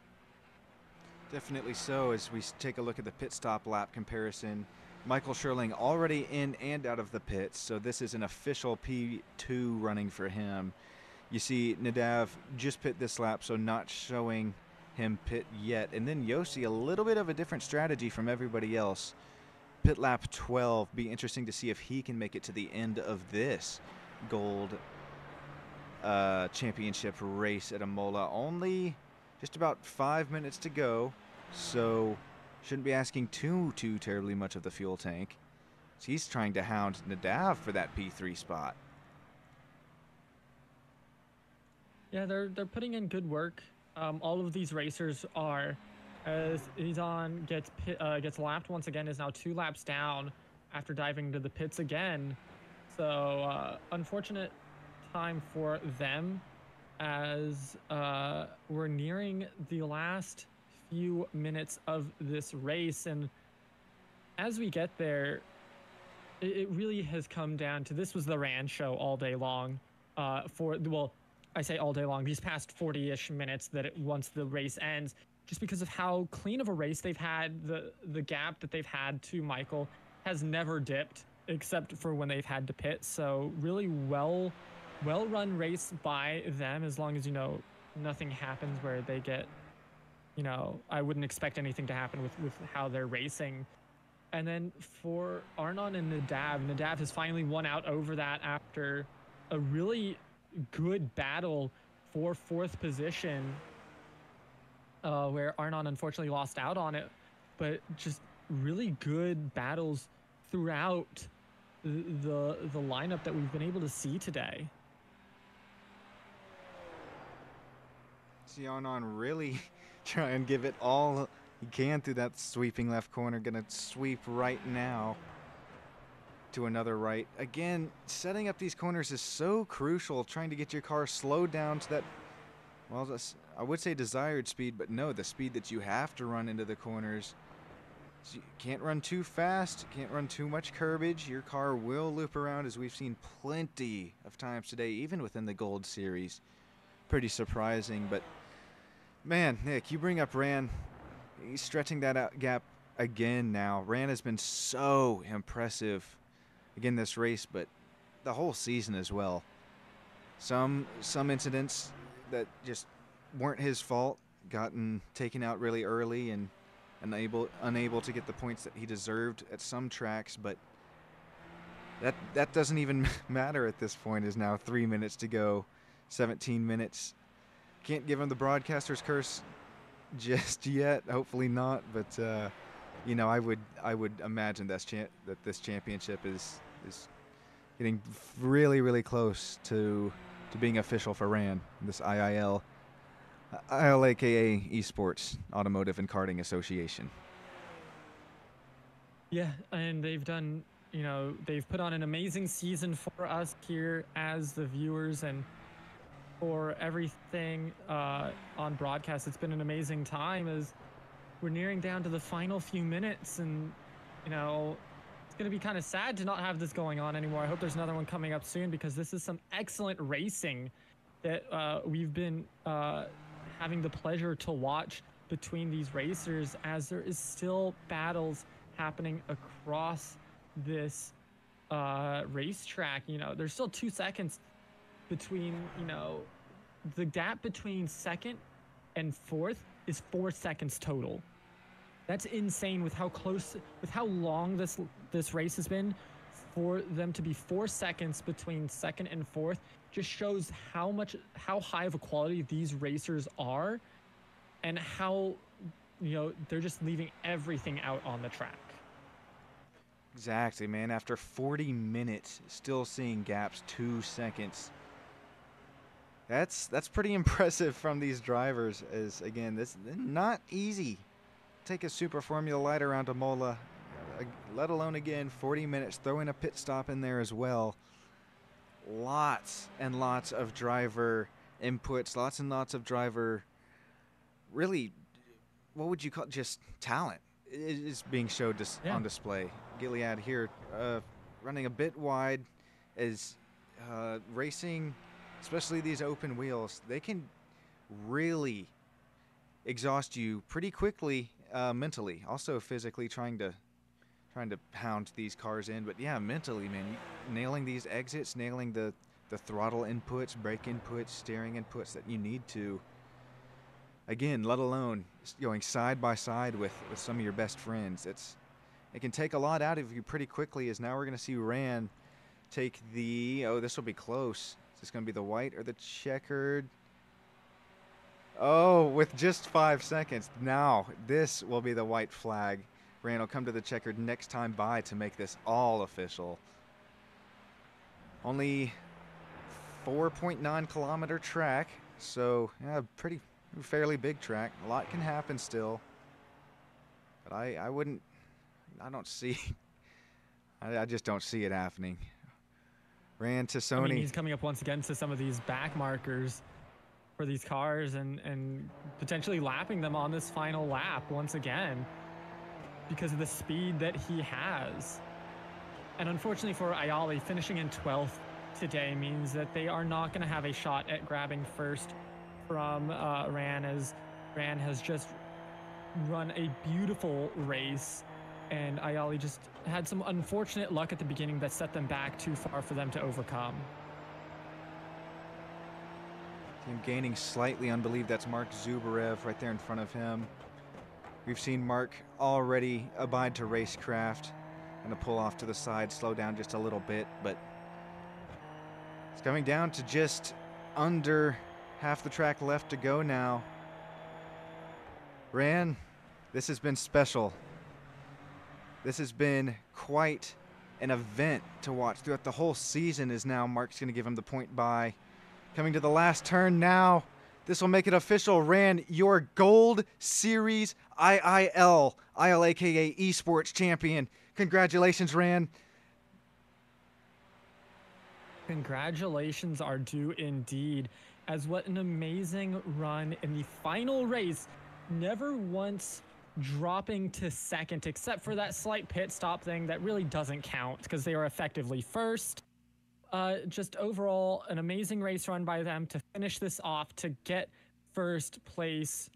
Definitely so. As we take a look at the pit stop lap comparison, Michael Scherling already in and out of the pits, so this is an official P2 running for him. You see Nadav just pit this lap, so not showing him pit yet. And then Yossi, a little bit of a different strategy from everybody else. Pit lap 12. Be interesting to see if he can make it to the end of this gold championship race at Imola. Only just about 5 minutes to go, so shouldn't be asking too terribly much of the fuel tank. So he's trying to hound Nadav for that P3 spot. Yeah, they're putting in good work. All of these racers are. As Izan gets lapped once again, is now 2 laps down after diving into the pits again. So unfortunate time for them, as we're nearing the last few minutes of this race. And as we get there, it really has come down to, this was the Ran show all day long. Well, I say all day long, these past 40-ish minutes, that once the race ends, just because of how clean of a race they've had. The gap that they've had to Michael has never dipped, except for when they've had to pit. So really well run race by them, as long as, nothing happens where they get, I wouldn't expect anything to happen with how they're racing. And then for Arnon and Nadav has finally won out over that after a really good battle for 4th position, where Arnon unfortunately lost out on it, but just really good battles throughout the lineup that we've been able to see today. See Arnon really try and give it all he can through that sweeping left corner. Gonna sweep right now to another right. Again, setting up these corners is so crucial, trying to get your car slowed down to that, well, I would say desired speed, but no, the speed that you have to run into the corners. So you can't run too fast, can't run too much curbage. Your car will loop around, as we've seen plenty of times today, even within the Gold Series. Pretty surprising, but man, Nick, you bring up Ran. He's stretching that gap again now. Ran has been so impressive again this race, but the whole season as well. Some incidents that just weren't his fault, gotten taken out really early and unable to get the points that he deserved at some tracks, but that doesn't even matter at this point. Is now 3 minutes to go, 17 minutes. Can't give him the broadcaster's curse just yet, hopefully not, but I would imagine that this championship is getting really close to being official for Ran, this IIL, ILAKA Esports Automotive and Karting Association. Yeah, and they've done, they've put on an amazing season for us here as the viewers, and for everything on broadcast. It's been an amazing time, as we're nearing down to the final few minutes, and it's going to be kind of sad to not have this going on anymore. I hope there's another one coming up soon, because this is some excellent racing that we've been having the pleasure to watch between these racers, as there is still battles happening across this racetrack. There's still 2 seconds between, the gap between 2nd and 4th is 4 seconds total. That's insane with how long this race has been. For them to be 4 seconds between 2nd and 4th just shows how high of a quality these racers are, and how, they're just leaving everything out on the track. Exactly, man. After 40 minutes, still seeing gaps 2 seconds. That's pretty impressive from these drivers, as again, this not easy. Take a Super Formula Light around Imola, let alone again 40 minutes, throw in a pit stop in there as well. Lots and lots of driver inputs, lots and lots of driver, really, what would you call, just talent. is being showed on display. Gilead here running a bit wide, is racing, especially these open wheels. They can really exhaust you pretty quickly mentally. Also physically trying to pound these cars in, but yeah, mentally, man, nailing these exits, nailing the throttle inputs, brake inputs, steering inputs that you need to. Again, let alone going side by side with some of your best friends. It can take a lot out of you pretty quickly, as now we're going to see Ran take the, oh, this will be close. Is this going to be the white or the checkered? Oh, with just 5 seconds. Now, this will be the white flag. Ran will come to the checkered next time by to make this all official. Only 4.9 kilometer track, so yeah, fairly big track. A lot can happen still, but I don't see, I just don't see it happening. Ran to Sony. I mean, he's coming up once again to some of these back markers for these cars and potentially lapping them on this final lap once again because of the speed that he has. And unfortunately for IIL, finishing in 12th today means that they are not going to have a shot at grabbing first from Ran, as Ran has just run a beautiful race, and IIL just had some unfortunate luck at the beginning that set them back too far for them to overcome. Team gaining slightly, I believe that's Mark Zubarev right there in front of him. We've seen Mark already abide to racecraft, gonna pull off to the side, slow down just a little bit, but it's coming down to just under half the track left to go now. Ran, this has been special. This has been quite an event to watch throughout the whole season, as now Mark's going to give him the point by. Coming to the last turn now. This will make it official. Ran, your Gold Series IIL, ILAKA Esports champion. Congratulations, Ran. Congratulations are due indeed, as what an amazing run in the final race, never once dropping to second, except for that slight pit stop thing that really doesn't count because they were effectively first. Just overall, an amazing race run by them to finish this off, to get first place.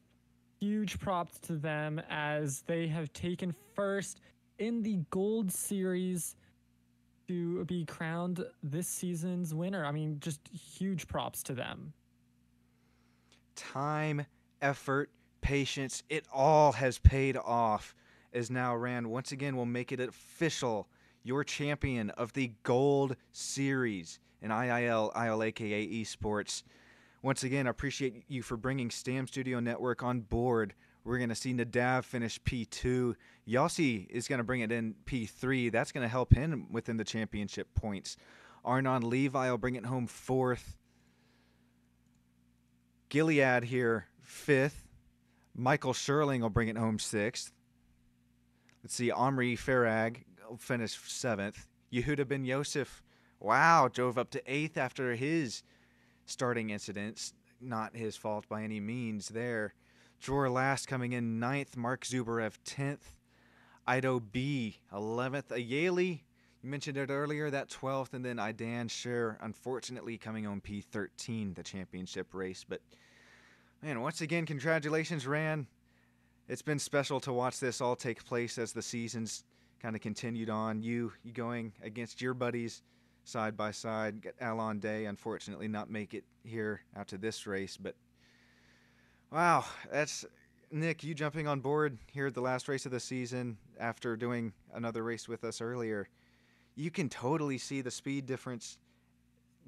Huge props to them, as they have taken first in the Gold Series to be crowned this season's winner. I mean, just huge props to them. Time, effort, patience, it all has paid off, as now Ran once again will make it official. Your champion of the Gold Series in IIL, ILAKA Esports. Once again, I appreciate you for bringing Stam Studio Network on board. We're going to see Nadav finish P2. Yossi is going to bring it in P3. That's going to help him within the championship points. Arnon Levi will bring it home 4th. Gilead here 5th. Michael Sherling will bring it home 6th. Let's see, Omri Farag finished 7th. Yehuda Ben Yosef, wow, drove up to 8th after his starting incidents. Not his fault by any means there. Dror Last coming in 9th. Mark Zubarev 10th. Ido B 11th. Ayeli, you mentioned it earlier, that 12th. And then Idan Sher, unfortunately, coming on P13, the championship race. But, man, once again, congratulations, Ran. It's been special to watch this all take place as the season's kind of continued on. You going against your buddies side by side. Alon Day, unfortunately, not make it here out to this race. But, wow, that's Nick, you jumping on board here at the last race of the season after doing another race with us earlier. You can totally see the speed difference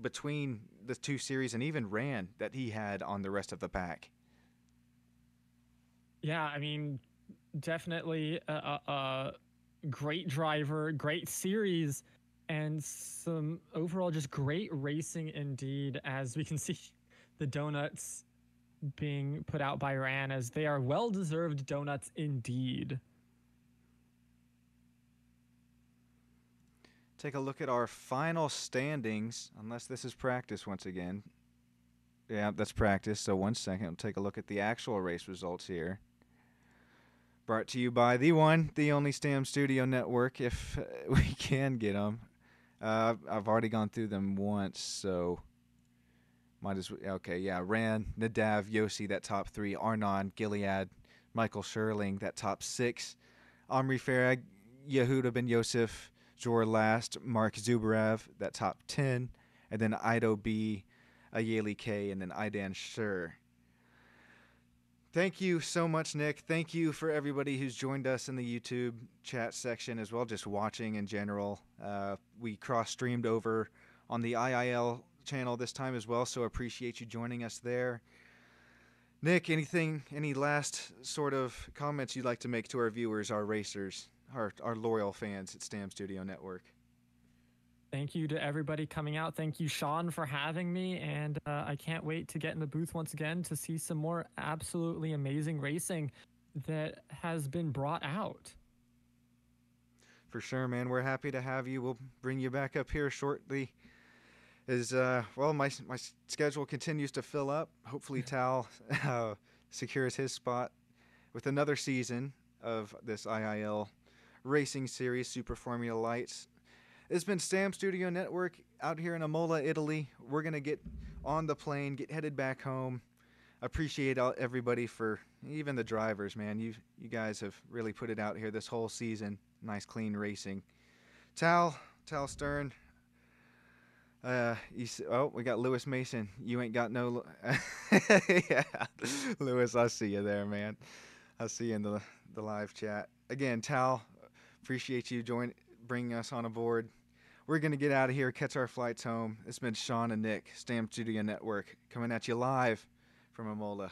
between the two series and even Ran that he had on the rest of the pack. Yeah, I mean, definitely a great driver, great series, and some overall just great racing indeed, as we can see the donuts being put out by Ran, as they are well-deserved donuts indeed. Take a look at our final standings, unless this is practice once again. Yeah, that's practice, so 1 second. We'll take a look at the actual race results here. Brought to you by the one, the only Stam Studio Network, if we can get them. I've already gone through them once, so might as well. Okay, yeah. Ran, Nadav, Yossi, that top 3. Arnon, Gilead, Michael Sherling, that top 6. Omri Farag, Yehuda Ben Yosef, Jor Last, Mark Zubarev, that top 10. And then Ido B, Ayeli K, and then Idan Shur. Thank you so much, Nick. Thank you for everybody who's joined us in the YouTube chat section as well, just watching in general. We cross-streamed over on the IIL channel this time as well, so appreciate you joining us there. Nick, any last sort of comments you'd like to make to our viewers, our racers, our loyal fans at Stam Studio Network? Thank you to everybody coming out. Thank you, Sean, for having me. And I can't wait to get in the booth once again to see some more absolutely amazing racing that has been brought out. For sure, man. We're happy to have you. We'll bring you back up here shortly. Well, my schedule continues to fill up. Hopefully Tal secures his spot with another season of this IIL racing series, Super Formula Lights. It's been Stam Studio Network out here in Imola, Italy. We're going to get on the plane, get headed back home. Appreciate everybody, for even the drivers, man. You guys have really put it out here this whole season. Nice, clean racing. Tal Stern. We got Lewis Mason. You ain't got no... Yeah, Lewis, I see you there, man. I see you in the live chat. Again, Tal, appreciate you bringing us on aboard. We're going to get out of here, catch our flights home. It's been Sean and Nick, Stam Studio Network, coming at you live from Imola.